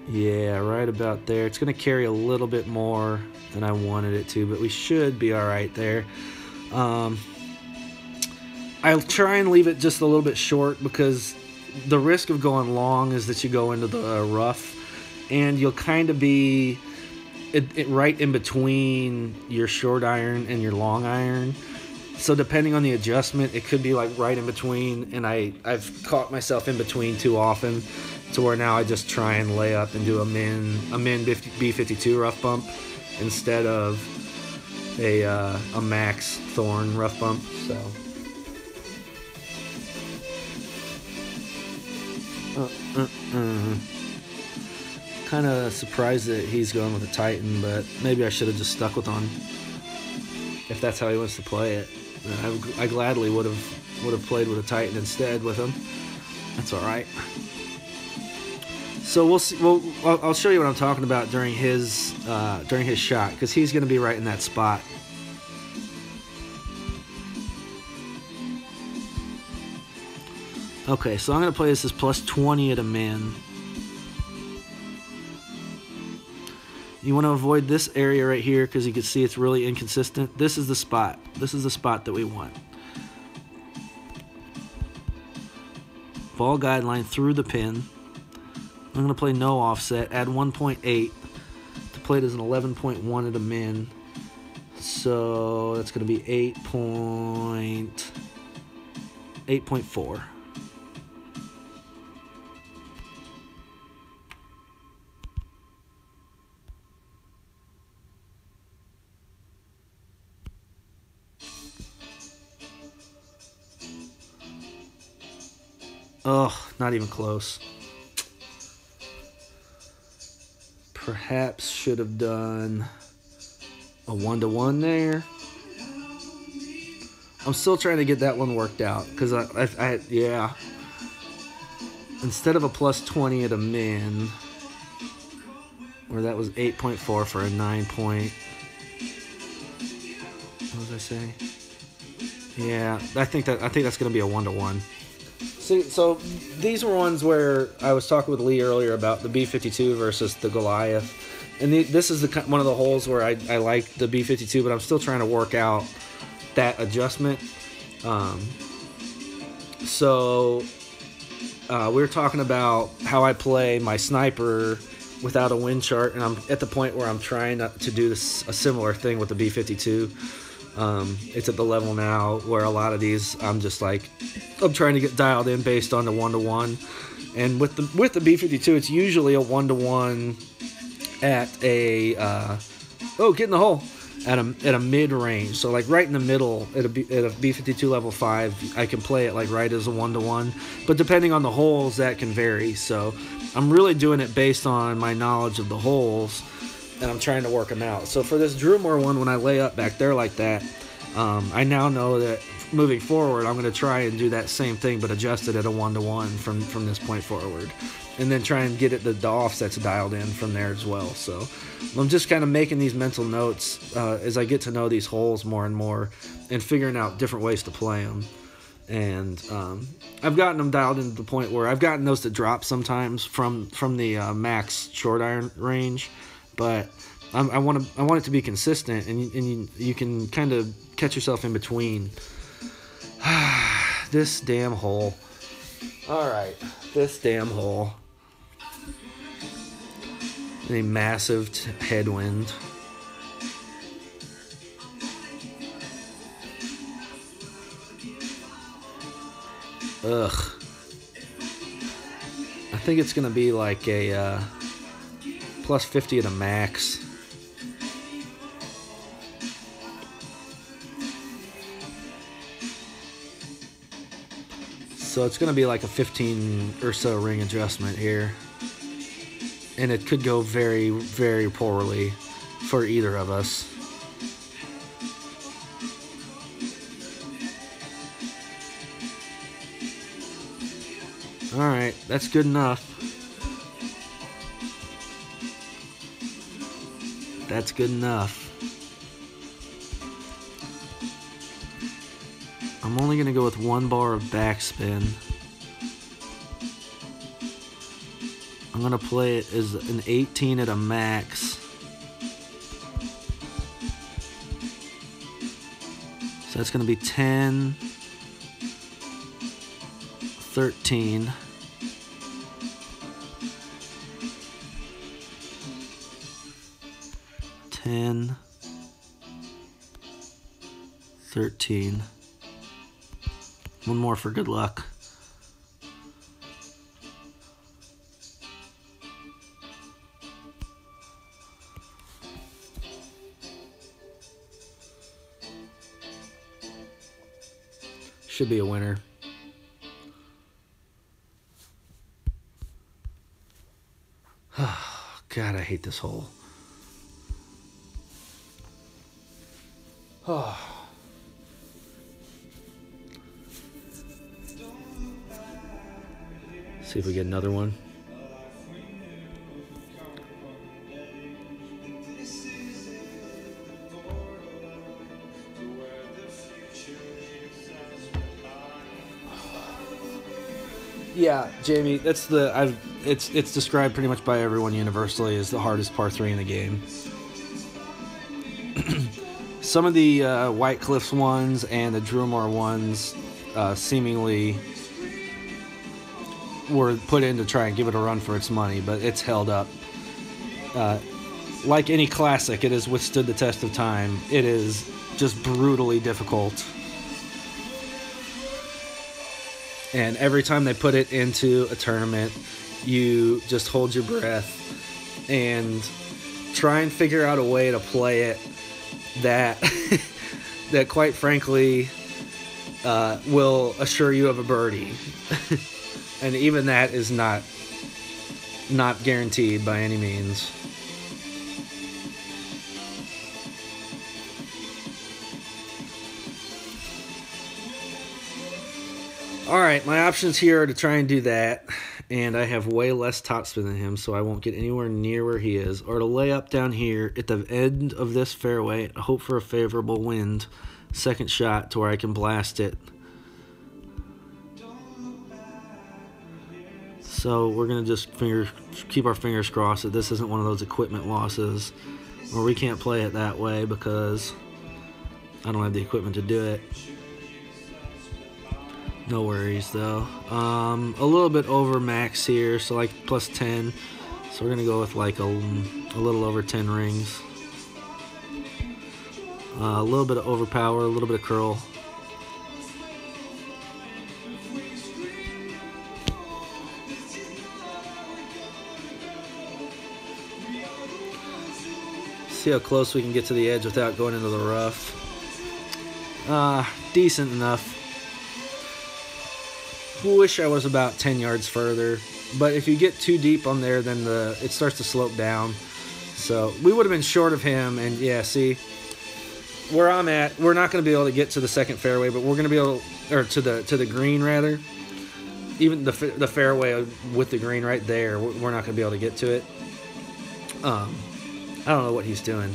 Speaker 1: Yeah, right about there. It's going to carry a little bit more than I wanted it to, but we should be all right there. I'll try and leave it just a little bit short, because the risk of going long is that you go into the rough, and you'll kind of be right in between your short iron and your long iron. So depending on the adjustment, it could be like right in between, and I've caught myself in between too often, to where now I just try and lay up and do a min B52 rough bump instead of a max thorn rough bump. So kind of surprised that he's going with a Titan, but maybe I should have just stuck with one if that's how he wants to play it. I gladly would have played with a Titan instead with him. That's all right. So we'll see. I'll show you what I'm talking about during his shot, because he's going to be right in that spot. Okay, so I'm going to play this as plus 20 at a min. You want to avoid this area right here, because you can see it's really inconsistent. This is the spot. This is the spot that we want. Ball guideline through the pin. I'm going to play no offset. Add 1.8 to play it as an 11.1 at a min. So that's going to be 8.4. Oh, not even close. Perhaps should have done a 1-to-1 there. I'm still trying to get that one worked out, because yeah. Instead of a plus 20 at a min, where that was 8.4 for a 9 point. What did I say? Yeah, I think that's going to be a 1-to-1. See, so these were ones where I was talking with Lee earlier about the B52 versus the Goliath, and this is one of the holes where I like the B52, but I'm still trying to work out that adjustment. So we were talking about how I play my sniper without a wind chart, and I'm at the point where I'm trying to do a similar thing with the B52. It's at the level now where a lot of these I'm trying to get dialed in based on the 1-to-1, and with the B52 it's usually a 1-to-1 at a get in the hole at a mid range. So like right in the middle at a B52 level 5, I can play it like right as a 1-to-1, but depending on the holes that can vary. So I'm really doing it based on my knowledge of the holes. and I'm trying to work them out. So for this Drumore one, when I lay up back there like that, I now know that moving forward, I'm going to try and do that same thing, but adjust it at a 1-to-1 from this point forward. And then try and get it the offsets dialed in from there as well. So I'm just kind of making these mental notes as I get to know these holes more and more and figuring out different ways to play them. And I've gotten them dialed into the point where I've gotten those to drop sometimes from the max short iron range, but I want it to be consistent, and you can kind of catch yourself in between. This damn hole. All right, this damn hole. A massive headwind. Ugh. I think it's gonna be like a plus 50 at a max. So it's gonna be like a 15 or so ring adjustment here. And it could go very, very poorly for either of us. Alright, that's good enough. That's good enough. I'm only going to go with 1 bar of backspin. I'm going to play it as an 18 at a max. So that's going to be 10, 13, 10, 13. One more for good luck. Should be a winner. Oh, God, I hate this hole. Oh. See if we get another one. Yeah, Jamie, that's it's described pretty much by everyone universally as the hardest par 3 in the game. Some of the White Cliffs ones and the Drumore ones seemingly were put in to try and give it a run for its money, but it's held up. Like any classic, it has withstood the test of time. It is just brutally difficult. And every time they put it into a tournament, you just hold your breath and try and figure out a way to play it that that quite frankly will assure you of a birdie. And even that is not guaranteed by any means. Alright, my options here are to try and do that, and I have way less topspin than him, so I won't get anywhere near where he is, or to lay up down here at the end of this fairway, hope for a favorable wind, second shot to where I can blast it. So we're going to just keep our fingers crossed that this isn't one of those equipment losses where we can't play it that way because I don't have the equipment to do it. No worries though. A little bit over max here, so like plus 10. So we're going to go with like a little over 10 rings. A little bit of overpower, a little bit of curl. See how close we can get to the edge without going into the rough. Decent enough. Wish I was about 10 yards further, but if you get too deep on there, then it starts to slope down, So we would have been short of him, and yeah, see, where I'm at, we're not going to be able to get to the second fairway, but we're going to be able, or to the green rather. Even the fairway with the green right there, we're not going to be able to get to it. I don't know what he's doing.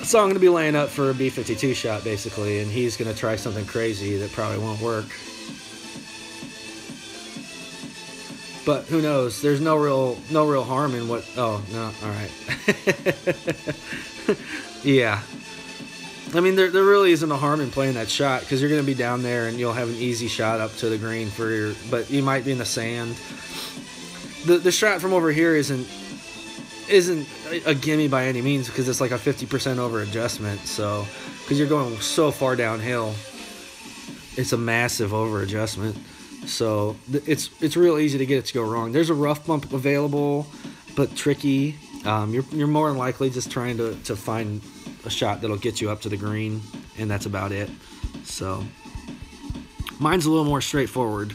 Speaker 1: So I'm going to be laying up for a B52 shot, basically, and he's going to try something crazy that probably won't work. But who knows? There's no real harm in what... Oh, no, all right. Yeah. I mean, there really isn't a harm in playing that shot, because you're going to be down there and you'll have an easy shot up to the green for your... But you might be in the sand. The shot from over here isn't a gimme by any means, because it's like a 50% over adjustment. So, because you're going so far downhill, it's a massive over adjustment. So it's real easy to get it to go wrong. There's a rough bump available, but tricky. You're more than likely just trying to find a shot that'll get you up to the green, and that's about it. So mine's a little more straightforward.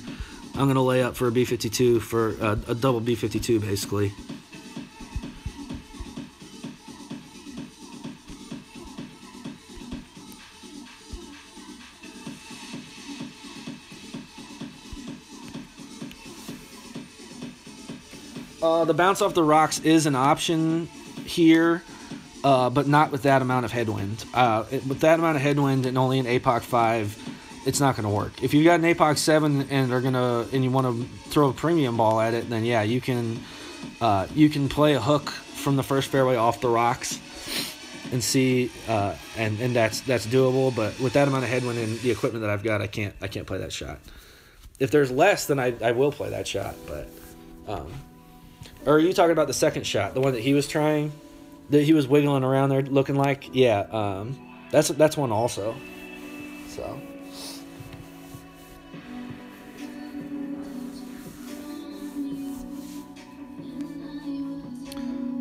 Speaker 1: I'm gonna lay up for a B52 for a double B52 basically. The bounce off the rocks is an option here, but not with that amount of headwind. With that amount of headwind and only an APOC 5, it's not going to work. If you got an APOC 7 and you want to throw a premium ball at it, then yeah, you can play a hook from the first fairway off the rocks and see, and that's doable. But with that amount of headwind and the equipment that I've got, I can't play that shot. If there's less, then I will play that shot, but. Or are you talking about the second shot, the one that he was trying, that he was wiggling around there looking like? Yeah, that's one also. So.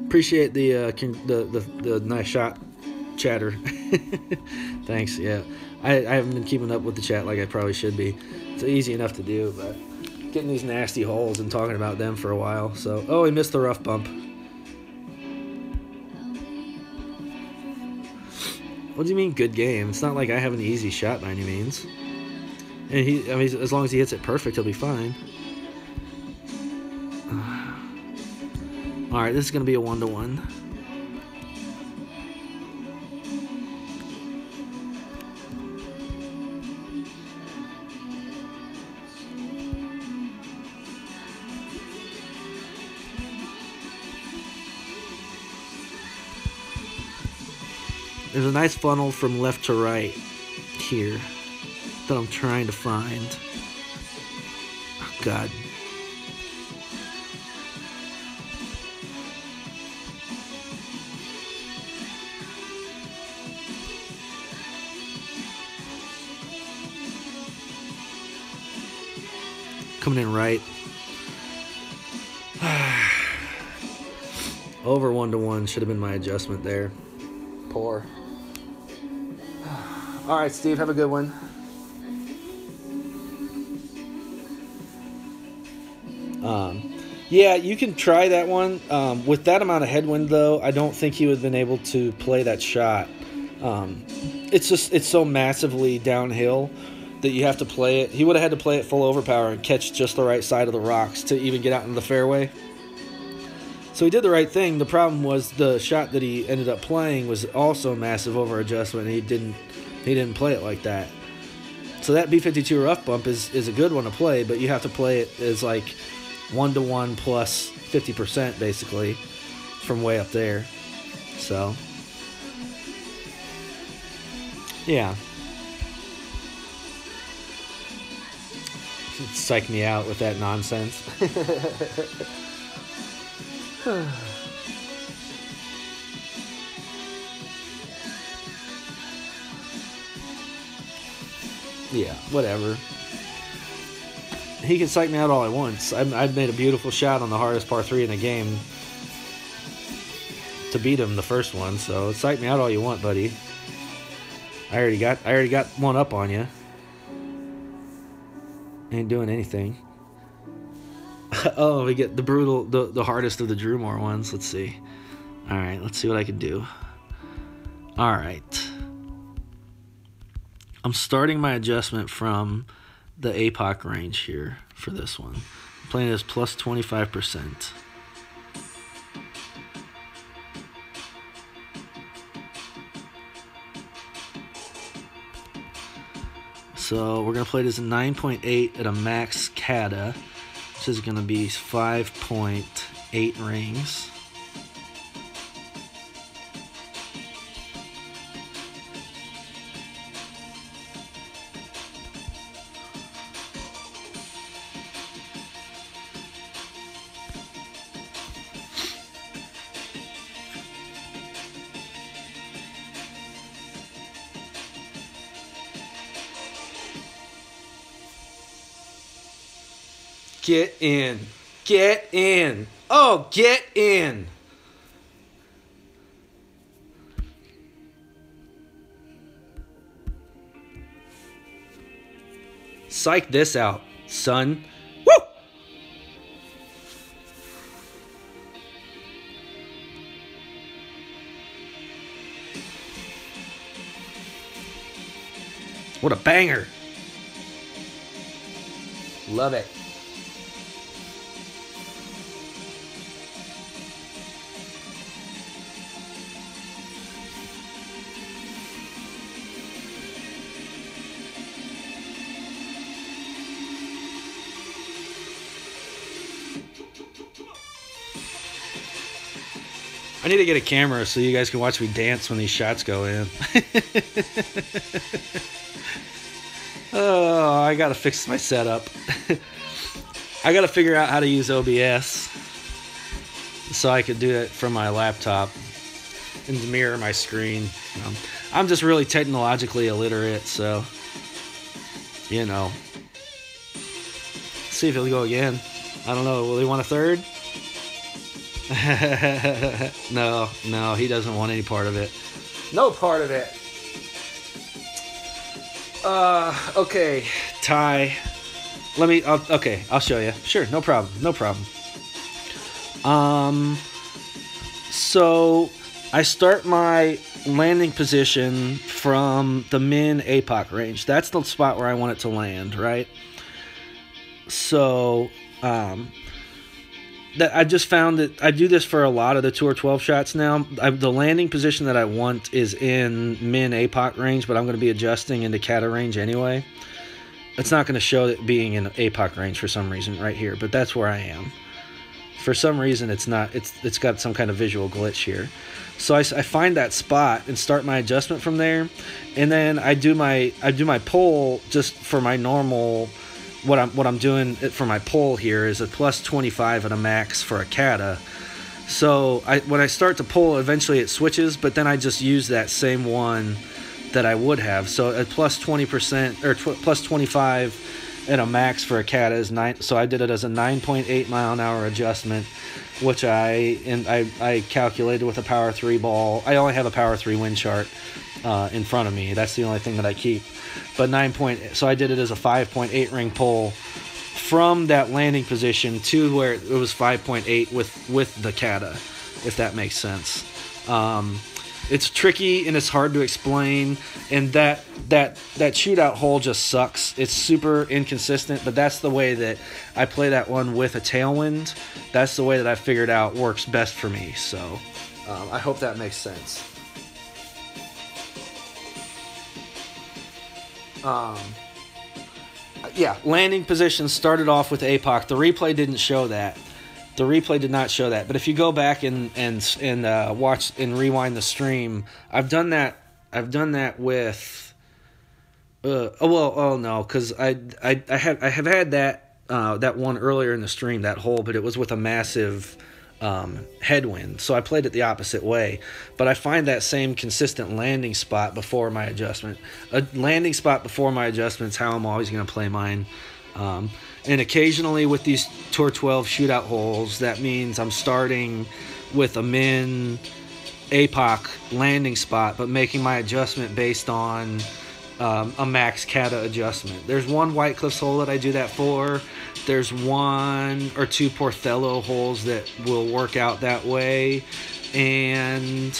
Speaker 1: Appreciate the nice shot, chatter. Thanks. Yeah, I haven't been keeping up with the chat like I probably should be. It's easy enough to do, but. Getting these nasty holes and talking about them for a while. So, oh, he missed the rough bump. What do you mean, good game? It's not like I have an easy shot by any means. And as long as he hits it perfect, he'll be fine. All right, this is gonna be a 1-to-1. There's a nice funnel from left to right here that I'm trying to find. Oh, God. Coming in right. Over 1-to-1 should have been my adjustment there. Poor. All right, Steve, have a good one. Yeah, you can try that one. With that amount of headwind, though, I don't think he would have been able to play that shot. It's so massively downhill that you have to play it. He would have had to play it full overpower and catch just the right side of the rocks to even get out into the fairway. So he did the right thing. The problem was the shot that he ended up playing was also massive over adjustment, and he didn't play it like that. So that B52 rough bump is a good one to play, but you have to play it as like 1-to-1 plus 50% basically from way up there. So yeah. Psych me out with that nonsense. Yeah, whatever. He can psych me out all he wants. I've made a beautiful shot on the hardest par 3 in the game to beat him the first one, so psych me out all you want, buddy. I already got one up on you. Ain't doing anything. Oh, we get the brutal, the hardest of the Drewmore ones. Let's see. All right, let's see what I can do. All right. I'm starting my adjustment from the APOC range here for this one. I'm playing this plus 25%. So we're going to play this 9.8 at a max cata. This is going to be 5.8 rings. Get in. Get in. Oh, get in. Psych this out, son. Woo! What a banger. Love it. I need to get a camera so you guys can watch me dance when these shots go in. Oh, I gotta fix my setup. I gotta figure out how to use OBS so I could do it from my laptop and mirror my screen. I'm just really technologically illiterate, so, you know. See if he'll go again. I don't know. Will he want a third? No, he doesn't want any part of it. No part of it. Okay, Ty. Okay, I'll show you. Sure, no problem. So I start my landing position from the min APOC range. That's the spot where I want it to land, right? So, that I just found that I do this for a lot of the Tour 12 shots now. The landing position that I want is in min APOC range, but I'm going to be adjusting into cata range anyway. It's not going to show it being in APOC range for some reason right here, but that's where I am. For some reason, it's not. It's got some kind of visual glitch here. So I find that spot and start my adjustment from there, and then I do my pull just for my normal. What I'm doing for my pull here is a plus 25 at a max for a cata. So when I start to pull, eventually it switches, but then I just use that same one that I would have. So at plus 20% or plus 25 at a max for a cata is 9. So I did it as a 9.8 mile an hour adjustment, which I calculated with a power 3 ball. I only have a power 3 wind chart in front of me. That's the only thing that I keep. But so I did it as a 5.8 ring pull from that landing position to where it was 5.8 with the cata, if that makes sense. It's tricky and it's hard to explain, and that shootout hole just sucks. It's super inconsistent, but that's the way that I play that one with a tailwind. That's the way that I figured out works best for me. So I hope that makes sense. Yeah, landing position started off with APOC. The replay didn't show that. The replay did not show that. But if you go back and watch and rewind the stream, I've done that. I've done that with. Because I have had that one earlier in the stream, that hole, but it was with a massive headwind, so I played it the opposite way. But I find that same consistent landing spot before my adjustment. A landing spot before my adjustment is how I'm always going to play mine. And occasionally with these Tour 12 shootout holes, that means I'm starting with a min APOC landing spot, but making my adjustment based on a max cata adjustment. There's one White Cliffs hole that I do that for. There's 1 or 2 Porthello holes that will work out that way, and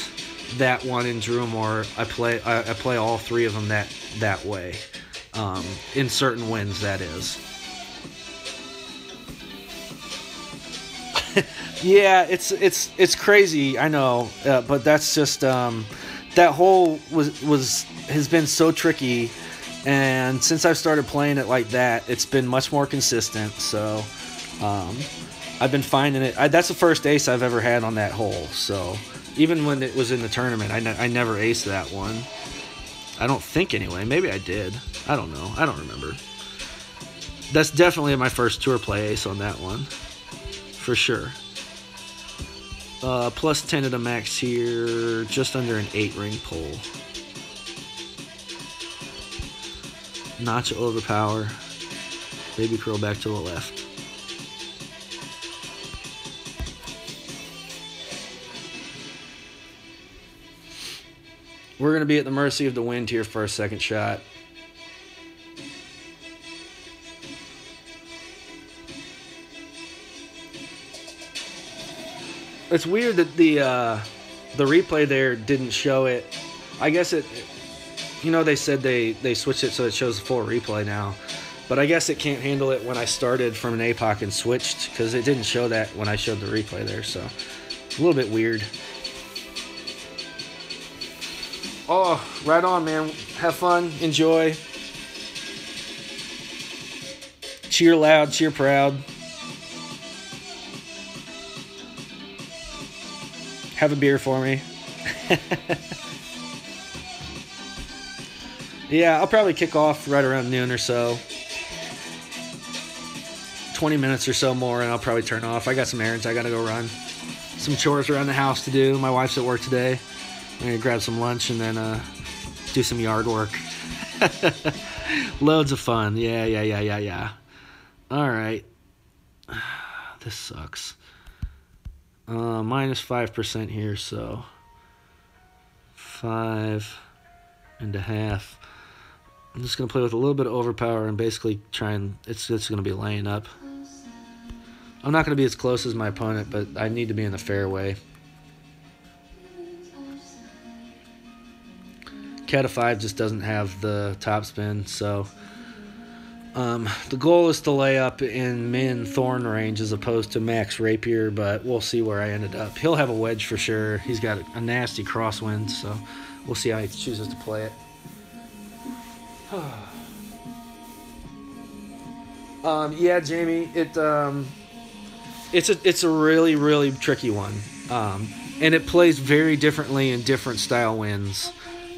Speaker 1: that one in Drumore, I play all 3 of them that way, in certain winds, that is. Yeah, it's crazy, I know, but that's just that hole has been so tricky, and since I've started playing it like that, it's been much more consistent. So I've been finding it. That's the first ace I've ever had on that hole. So even when it was in the tournament, I never aced that one. I don't think anyway. Maybe I did. I don't know. I don't remember. That's definitely my first tour play ace on that one, for sure. Plus 10 at the max here, just under an 8-ring pull. Notch overpower. Baby curl back to the left. We're going to be at the mercy of the wind here for our second shot. It's weird that the replay there didn't show it. I guess it, they said they switched it so it shows the full replay now. But I guess it can't handle it when I started from an APOC and switched, because it didn't show that when I showed the replay there. So it's a little bit weird. Oh, right on, man. Have fun. Enjoy. Cheer loud, cheer proud. Have a beer for me. Yeah, I'll probably kick off right around noon or so. 20 minutes or so more, and I'll probably turn off. I got some errands I got to go run. Some chores around the house to do. My wife's at work today. I'm going to grab some lunch and then do some yard work. Loads of fun. Yeah. All right. This sucks. Minus 5% here, so 5.5. I'm just going to play with a little bit of overpower and basically try and it's going to be laying up. I'm not going to be as close as my opponent, but I need to be in the fairway. Cat of 5 just doesn't have the topspin, so the goal is to lay up in min thorn range as opposed to max rapier, but we'll see where I ended up. He'll have a wedge for sure. He's got a nasty crosswind, so we'll see how he chooses to play it. Yeah, Jamie, it's a really, really tricky one, and it plays very differently in different style winds.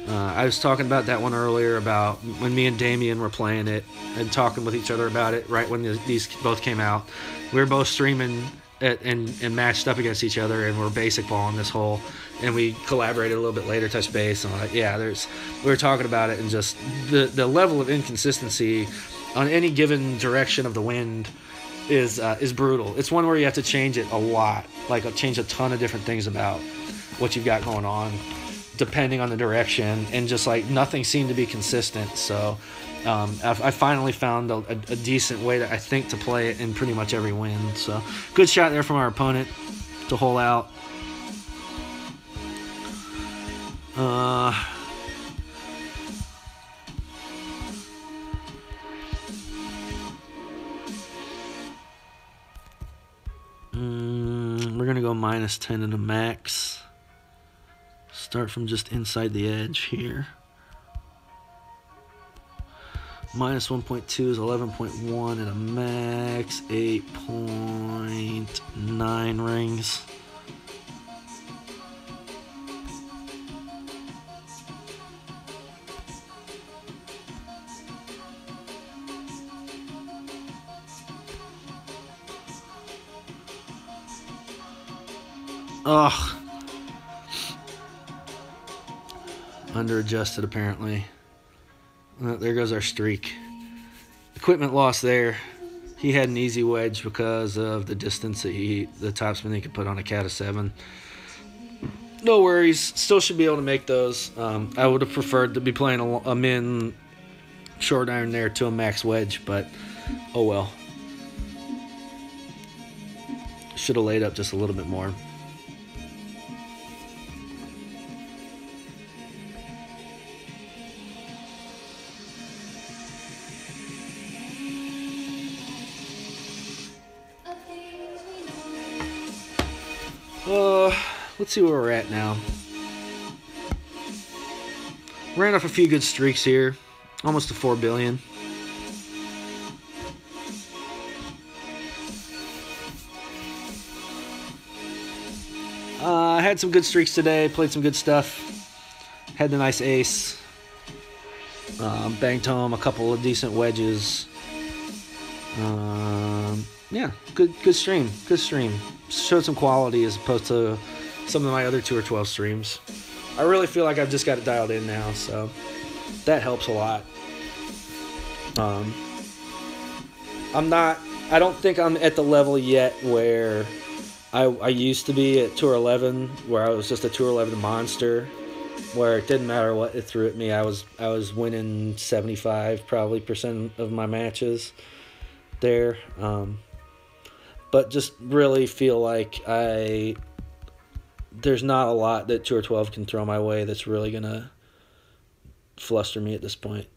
Speaker 1: I was talking about that one earlier about when me and Damien were playing it and talking with each other about it right when these both came out. We were both streaming and matched up against each other, and we're basic balling this hole. And we collaborated a little bit later, touch base, and we were talking about it, and just the level of inconsistency on any given direction of the wind is brutal. It's one where you have to change it a lot, like change a ton of different things about what you've got going on, depending on the direction, and just like nothing seemed to be consistent. So I finally found a decent way I think to play it in pretty much every wind. So good shot there from our opponent to hole out. We're gonna go minus 10 in the max. Start from just inside the edge here. Minus 1.2 is 11.1 at a max, 8.9 rings. Ugh. Under adjusted apparently. There goes our streak. Equipment loss there. He had an easy wedge because of the distance that the topspin he could put on a cat of 7. No worries. Still should be able to make those. I would have preferred to be playing a min short iron there to a max wedge, but oh well. Should have laid up just a little bit more. Let's see where we're at now. Ran off a few good streaks here. Almost to 4 billion. I had some good streaks today. Played some good stuff. Had the nice ace. Banked home a couple of decent wedges. Yeah, good stream. Good stream. Showed some quality as opposed to some of my other 2 or 12 streams. I really feel like I've just got it dialed in now, so that helps a lot. I don't think I'm at the level yet where I used to be at Tour 11, where I was just a Tour 11 monster, where it didn't matter what it threw at me. I was winning 75% probably of my matches there. But just really feel like there's not a lot that Tour 12 can throw my way that's really going to fluster me at this point.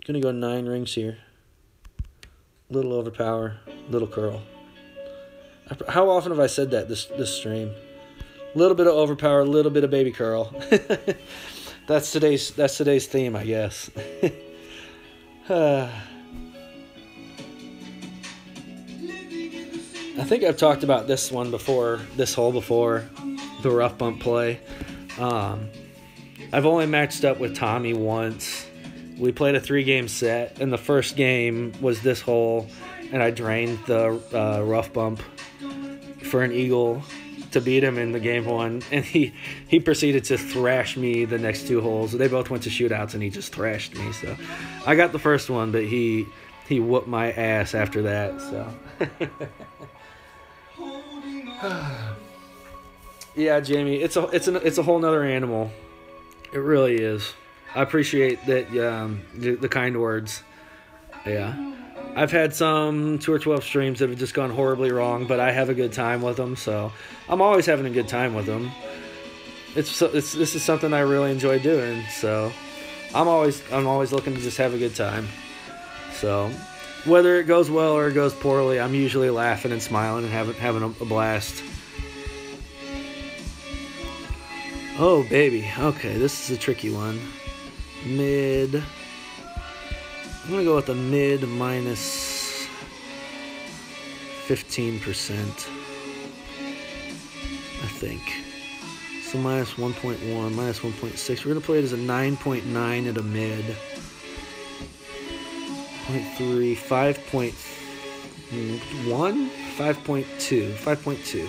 Speaker 1: Going to go 9 rings here. Little overpower, little curl. How often have I said that this stream? A little bit of overpower, a little bit of baby curl. That's today's theme, I guess. I think I've talked about this one before, this hole before, the rough bump play. I've only matched up with Tommy once. We played a 3-game set, and the first game was this hole, and I drained the rough bump for an eagle to beat him in the game 1, and he proceeded to thrash me the next 2 holes. They both went to shootouts, and he just thrashed me. So I got the first one, but he whooped my ass after that. So. Yeah, Jamie, it's a whole nother animal. It really is. I appreciate that the kind words. Yeah, I've had some Tour 12 streams that have just gone horribly wrong, but I have a good time with them. So I'm always having a good time with them. This is something I really enjoy doing. So I'm always looking to just have a good time. So whether it goes well or it goes poorly, I'm usually laughing and smiling and having a blast. Oh, baby. Okay, this is a tricky one. Mid. I'm going to go with a mid minus 15%. I think. So minus 1.1, minus 1.6. We're going to play it as a 9.9 at a mid. 0.3, 5.1, 5.2, 5.2.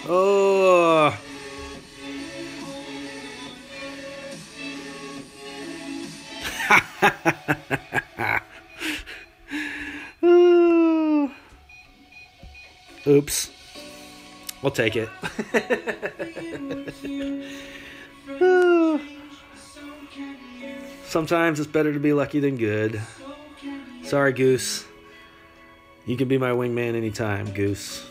Speaker 1: Oh. Oops. We'll take it. Sometimes it's better to be lucky than good. Sorry, Goose. You can be my wingman anytime, Goose.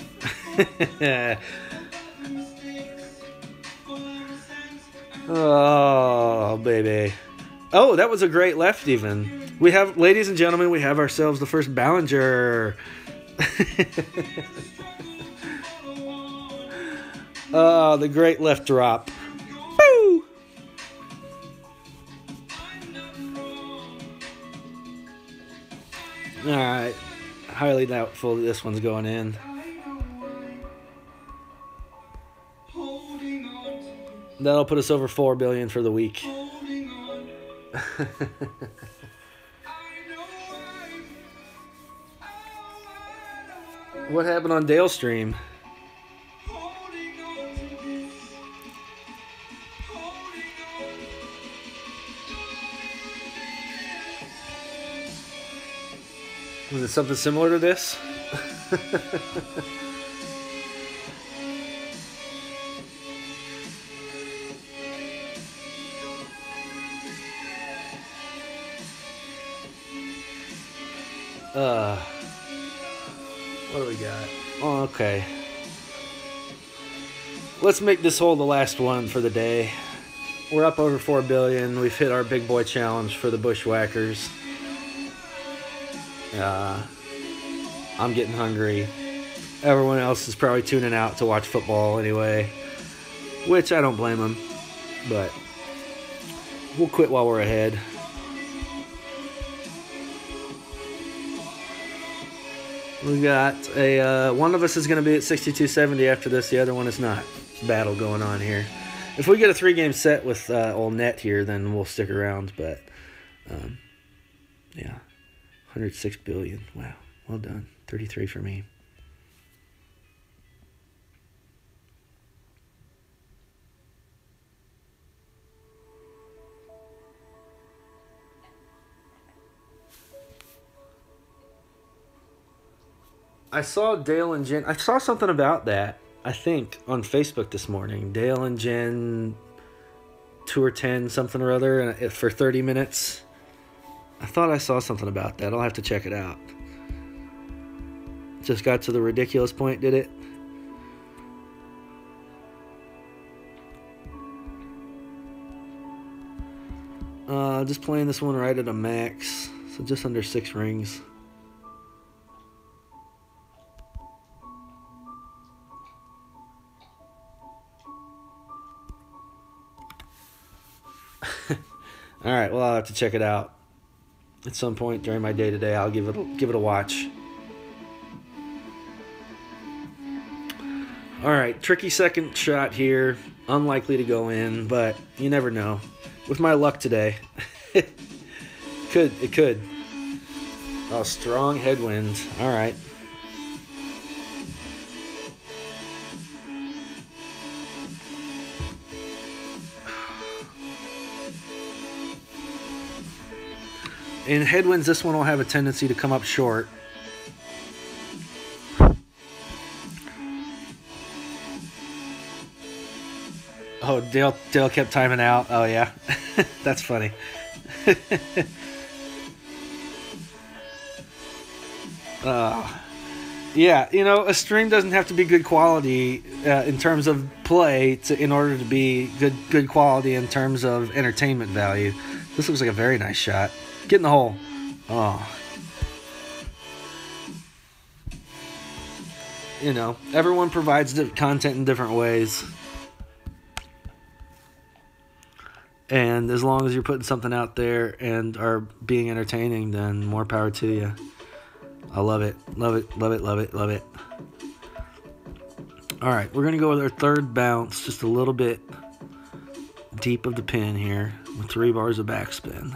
Speaker 1: Oh, baby. Oh, that was a great left even. We have, ladies and gentlemen, we have ourselves the first Ballinger. Oh, the great left drop. Boo! Alright. Highly doubtful that this one's going in. That'll put us over 4 billion for the week. What happened on Dale's stream? Was it something similar to this? What do we got? Oh, okay. Let's make this hole the last one for the day. We're up over 4 billion. We've hit our big boy challenge for the BushWhackers. I'm getting hungry. Everyone else is probably tuning out to watch football anyway, which I don't blame them, but we'll quit while we're ahead. We got a one of us is going to be at 6270 after this. The other one is not. Battle going on here. If we get a 3-game set with old Net here, then we'll stick around. But yeah, 106 billion. Wow, well done. 33 for me. I saw Dale and Jen. I saw something about that, I think, on Facebook this morning. Dale and Jen Tour 10 something or other for 30 minutes. I thought I saw something about that. I'll have to check it out. Just got to the ridiculous point, did it? Just playing this one right at a max. So just under 6 rings. All right, well, I'll have to check it out at some point during my day today. I'll give it a watch. All right, tricky second shot here. Unlikely to go in, but you never know. With my luck today, it could. Oh, strong headwind. All right. In headwinds, this one will have a tendency to come up short. Oh, Dale kept timing out. Oh, yeah. That's funny. Yeah, you know, a stream doesn't have to be good quality in terms of play in order to be good quality in terms of entertainment value. This looks like a very nice shot. Get in the hole. Oh. You know, everyone provides content in different ways. And as long as you're putting something out there and are being entertaining, then more power to you. I love it. Love it. Love it. Love it. Love it. All right, we're going to go with our third bounce, just a little bit deep of the pin here with 3 bars of backspin.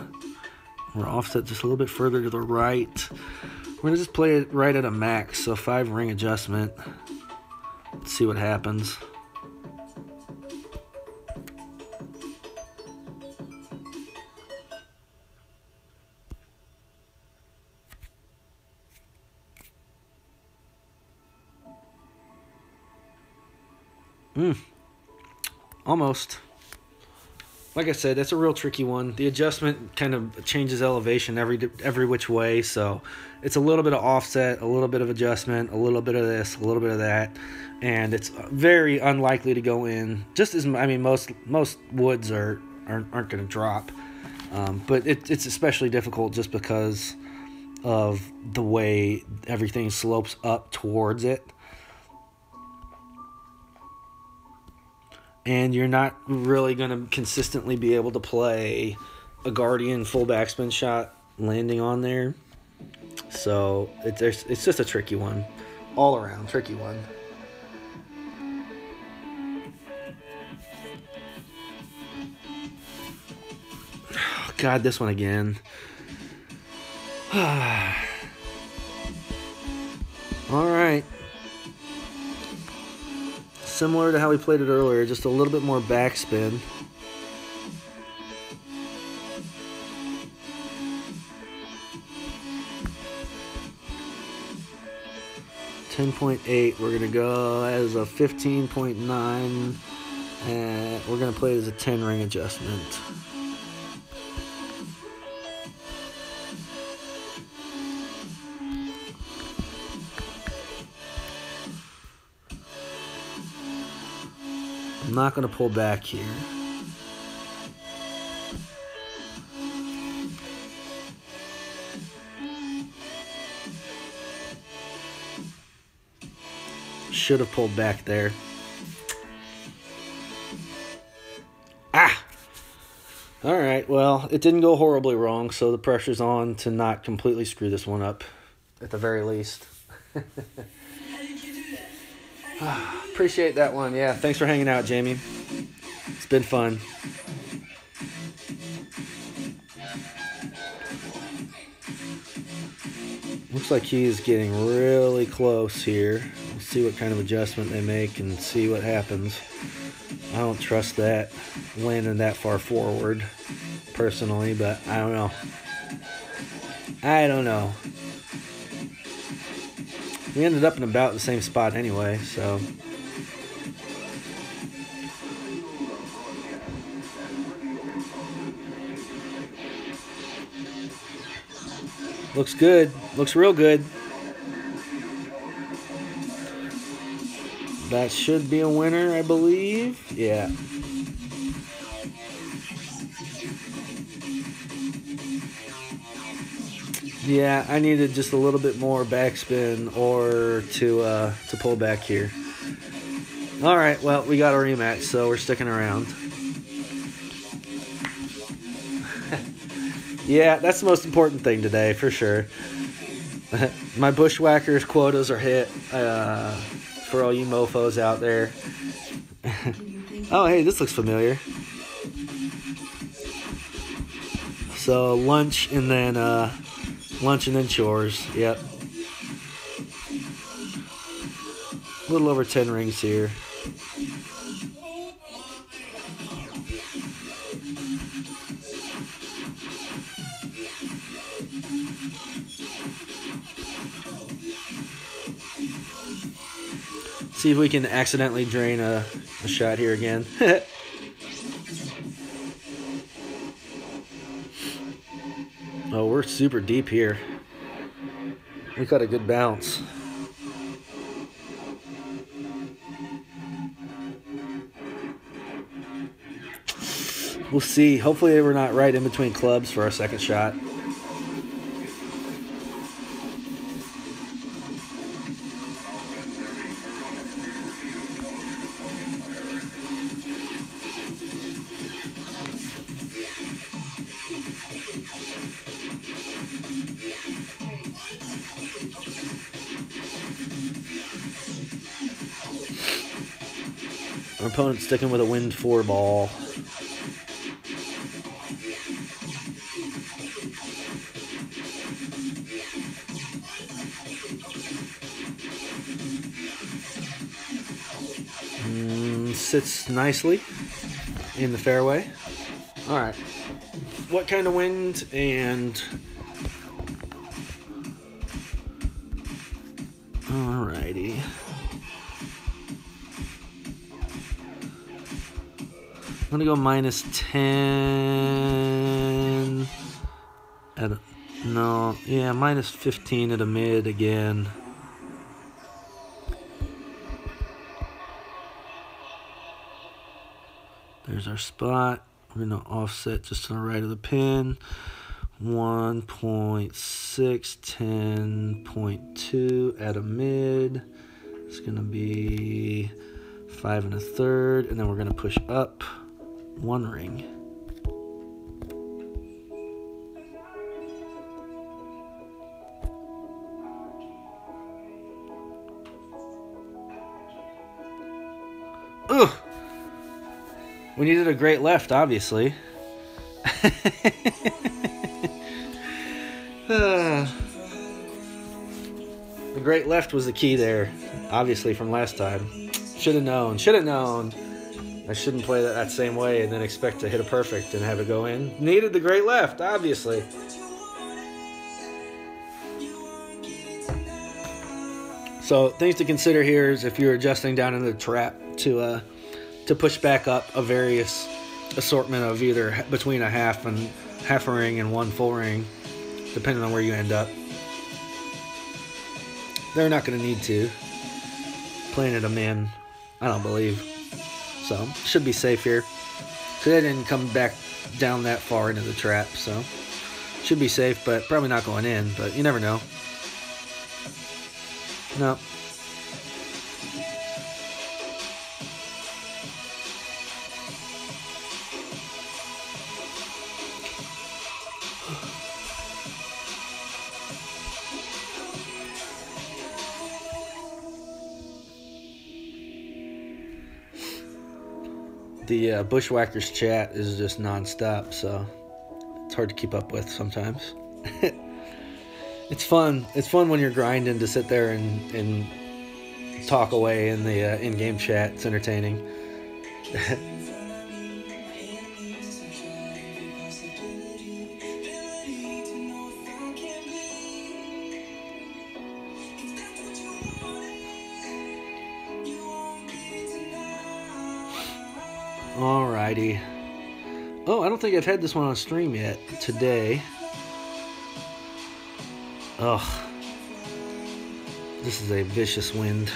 Speaker 1: We're offset just a little bit further to the right. We're going to just play it right at a max, so 5-ring adjustment. Let's see what happens. Almost. Like I said, that's a real tricky one. The adjustment kind of changes elevation every which way, so it's a little bit of offset, a little bit of adjustment, a little bit of this, a little bit of that, and it's very unlikely to go in. Just as I mean, most woods aren't going to drop, but it's especially difficult just because of the way everything slopes up towards it. And you're not really going to consistently be able to play a Guardian full backspin shot landing on there. So it's just a tricky one. All around tricky one. Oh, God, this one again. All right. Similar to how we played it earlier, just a little bit more backspin. $10.8. We're gonna go as a 15.9, and we're gonna play it as a 10-ring adjustment. I'm not going to pull back here. Should have pulled back there. Ah! Alright, well, it didn't go horribly wrong, so the pressure's on to not completely screw this one up, at the very least. Appreciate that one. Yeah, thanks for hanging out, Jamie. It's been fun. Looks like he is getting really close here. We'll see what kind of adjustment they make and see what happens. I don't trust that landing that far forward, personally, but I don't know. I don't know. We ended up in about the same spot anyway, so. Looks good. Looks real good. That should be a winner, I believe. Yeah. Yeah, I needed just a little bit more backspin or to pull back here. All right, well, we got a rematch, so we're sticking around. Yeah, that's the most important thing today, for sure. My BushWhackers quotas are hit for all you mofos out there. Oh, hey, this looks familiar. So lunch and then chores. Yep. A little over 10 rings here. See if we can accidentally drain a shot here again. Oh, we're super deep here. We got a good bounce. We'll see. Hopefully we're not right in between clubs for our second shot. Our opponent's sticking with a wind 4 ball. Sits nicely in the fairway. All right. What kind of wind and... Alrighty. I'm gonna go minus 10 at a, no, yeah, minus 15 at a mid again. There's our spot. We're gonna offset just to the right of the pin. 1.6, 10.2 at a mid. It's gonna be 5 1/3, and then we're gonna push up 1 ring. Ugh! We needed a great left, obviously. The great left was the key there, obviously, from last time. Should have known. Should have known. I shouldn't play that same way and then expect to hit a perfect and have it go in. Needed the great left, obviously. So things to consider here is if you're adjusting down in the trap to push back up a various assortment of either between a half a ring and 1 full ring, depending on where you end up. They're not going to need to. Playing at a min, I don't believe. so should be safe here. So they didn't come back down that far into the trap, so should be safe, but probably not going in, but you never know. No. The BushWhackers chat is just non-stop, so it's hard to keep up with sometimes. It's fun. It's fun when you're grinding to sit there and talk away in the in-game chat. It's entertaining. Alrighty. Oh, I don't think I've had this one on stream yet today. Ugh. This is a vicious wind.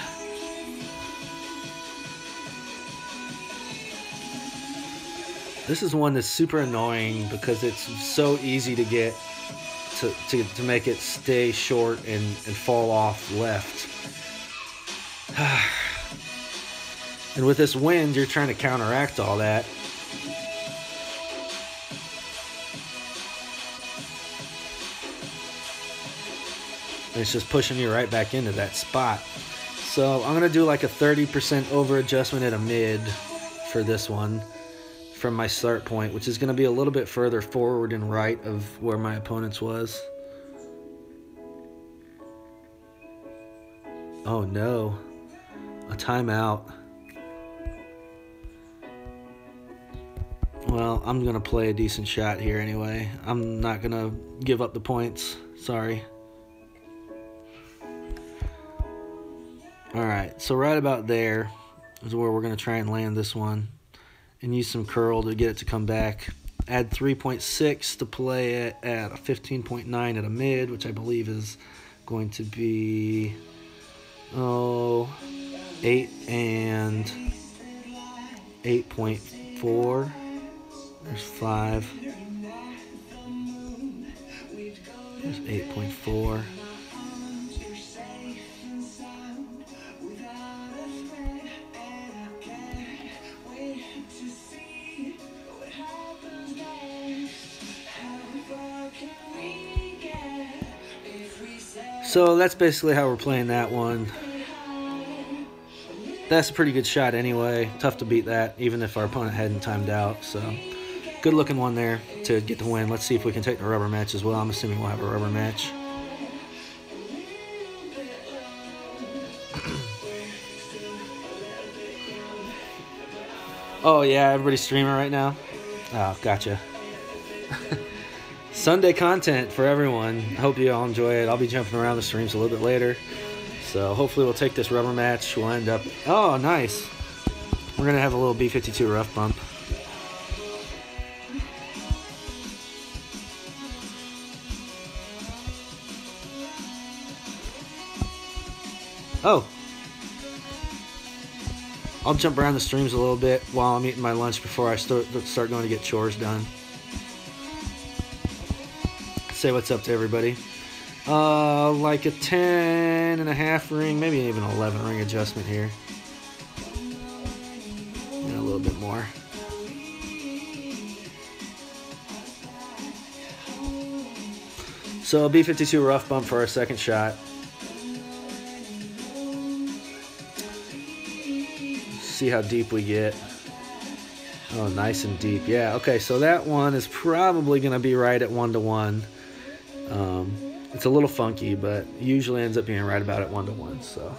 Speaker 1: This is one that's super annoying because it's so easy to get to make it stay short and fall off left. And with this wind, you're trying to counteract all that. And it's just pushing you right back into that spot. So I'm going to do like a 30% over adjustment at a mid for this one from my start point, which is going to be a little bit further forward and right of where my opponent's was. Oh no, a timeout. Well, I'm going to play a decent shot here anyway. I'm not going to give up the points. Sorry. Alright, so right about there is where we're going to try and land this one. And use some curl to get it to come back. Add 3.6 to play it at a 15.9 at a mid, which I believe is going to be 8 and 8.4. There's 5. There's 8.4. So that's basically how we're playing that one. That's a pretty good shot anyway. Tough to beat that, even if our opponent hadn't timed out. So good looking one there to get the win. Let's see if we can take the rubber match as well. I'm assuming we'll have a rubber match. Oh yeah, everybody's streaming right now? Oh, gotcha. Sunday content for everyone. Hope you all enjoy it. I'll be jumping around the streams a little bit later. So hopefully we'll take this rubber match. We'll end up... Oh, nice. We're going to have a little B-52 rough bump. Oh. I'll jump around the streams a little bit while I'm eating my lunch before I start going to get chores done. Say what's up to everybody. Like a 10.5 ring, maybe even 11 ring adjustment here. And a little bit more. So B-52 rough bump for our second shot. See how deep we get. Oh, nice and deep. Yeah, okay, so that one is probably going to be right at 1-to-1. It's a little funky, but usually ends up being right about at 1-to-1. So,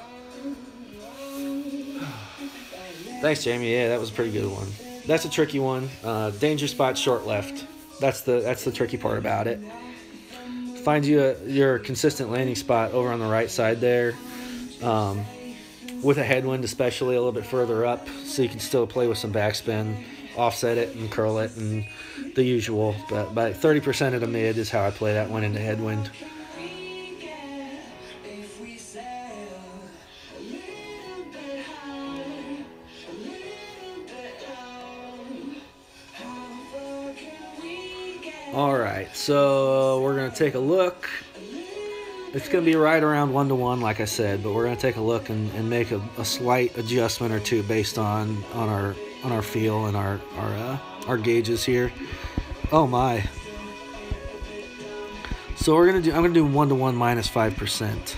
Speaker 1: thanks, Jamie. Yeah, that was a pretty good one. That's a tricky one. Danger spot, short left. That's the tricky part about it. Find you your consistent landing spot over on the right side there, with a headwind, especially a little bit further up, so you can still play with some backspin, offset it and curl it and the usual. But by 30% of the mid is how I play that one into headwind. right, so we're going to take a look. It's going to be right around 1-to-1, like I said, but we're going to take a look and make a slight adjustment or two based on our feel and our gauges here. Oh my! So I'm gonna do 1-to-1 minus 5%.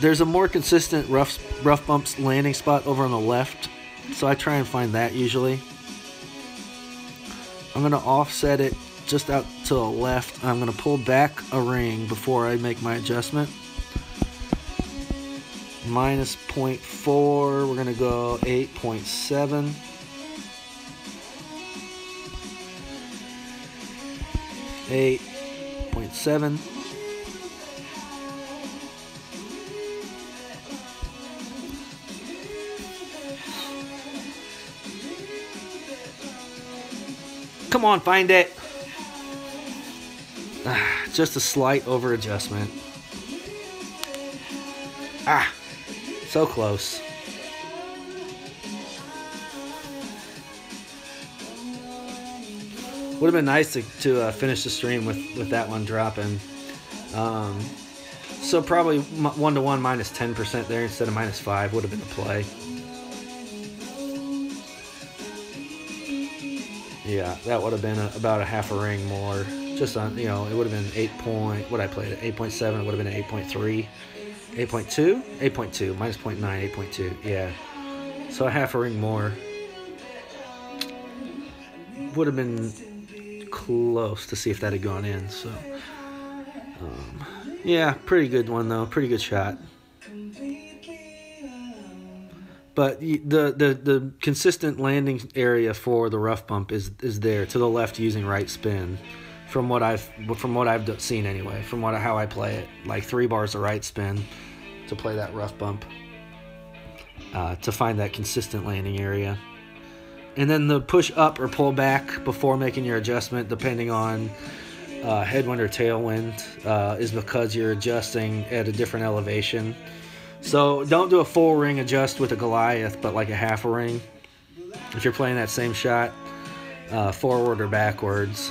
Speaker 1: There's a more consistent rough bumps landing spot over on the left, so I try and find that usually. I'm going to offset it just out to the left. I'm going to pull back a ring before I make my adjustment. Minus 0.4, we're going to go 8.7. .7. Come on, find it. Just a slight over adjustment. So close. Would have been nice to finish the stream with that one dropping. So probably 1-to-1 minus 10% there instead of minus 5 would have been the play. Yeah, that would have been about a half a ring more. Just on, it would have been 8 I played at 8.7, it would have been 8.3. 8.2? 8.2, minus 0.9, 8.2, yeah. So a half a ring more. Would have been close to see if that had gone in, so. Yeah, pretty good one though, pretty good shot. But the consistent landing area for the rough bump is there to the left using right spin, from what I've seen anyway. From how I play it, like 3 bars of right spin to play that rough bump, to find that consistent landing area, and then the push up or pull back before making your adjustment, depending on headwind or tailwind, is because you're adjusting at a different elevation. So don't do a full ring adjust with a Goliath, but like a half a ring. If you're playing that same shot, forward or backwards.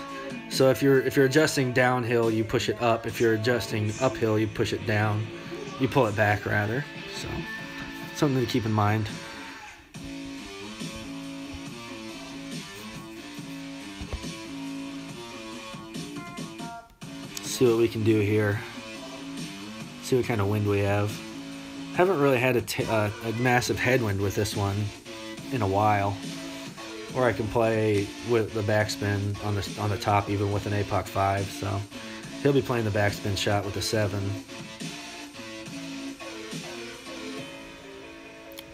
Speaker 1: So if you're adjusting downhill, you push it up. If you're adjusting uphill, you push it down. You pull it back rather. So something to keep in mind. See what we can do here. See what kind of wind we have. Haven't really had a massive headwind with this one in a while, or I can play with the backspin on the top even with an APOC 5. So he'll be playing the backspin shot with a 7.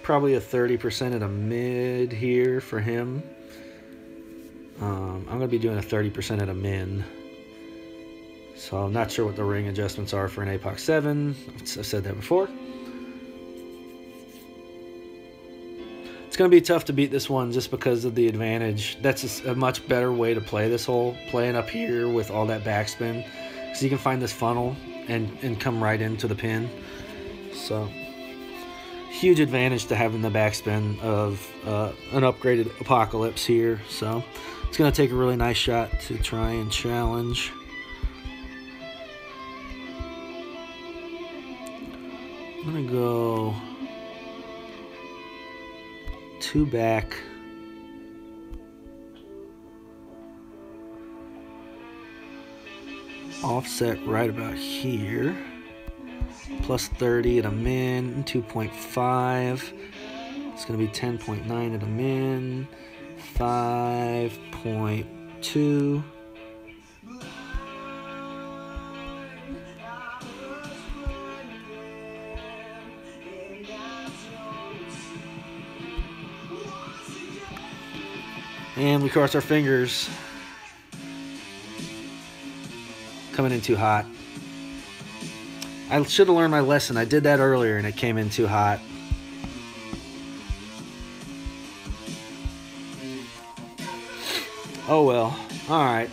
Speaker 1: Probably a 30% at a mid here for him. I'm going to be doing a 30% at a min. So I'm not sure what the ring adjustments are for an APOC 7. I've said that before. It's going to be tough to beat this one just because of the advantage. That's a much better way to play this hole, playing up here with all that backspin, because you can find this funnel and come right into the pin. So huge advantage to having the backspin of an upgraded Apocalypse here. So it's going to take a really nice shot to try and challenge. I'm going to go 2 back, offset right about here, plus 30 at a min, 2.5, it's going to be 10.9 at a min, 5.2, and we cross our fingers. Coming in too hot. I should have learned my lesson. I did that earlier and it came in too hot. Oh well. Alright.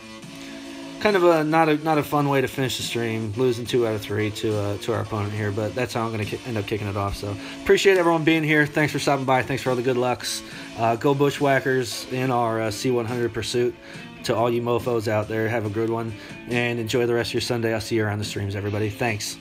Speaker 1: Kind of a not a fun way to finish the stream, losing 2 out of 3 to our opponent here, but that's how I'm going to end up kicking it off. So appreciate everyone being here. Thanks for stopping by. Thanks for all the good lucks. Go Bushwhackers in our C100 pursuit. To all you mofos out there, have a good one and enjoy the rest of your Sunday. I'll see you around the streams, everybody. Thanks.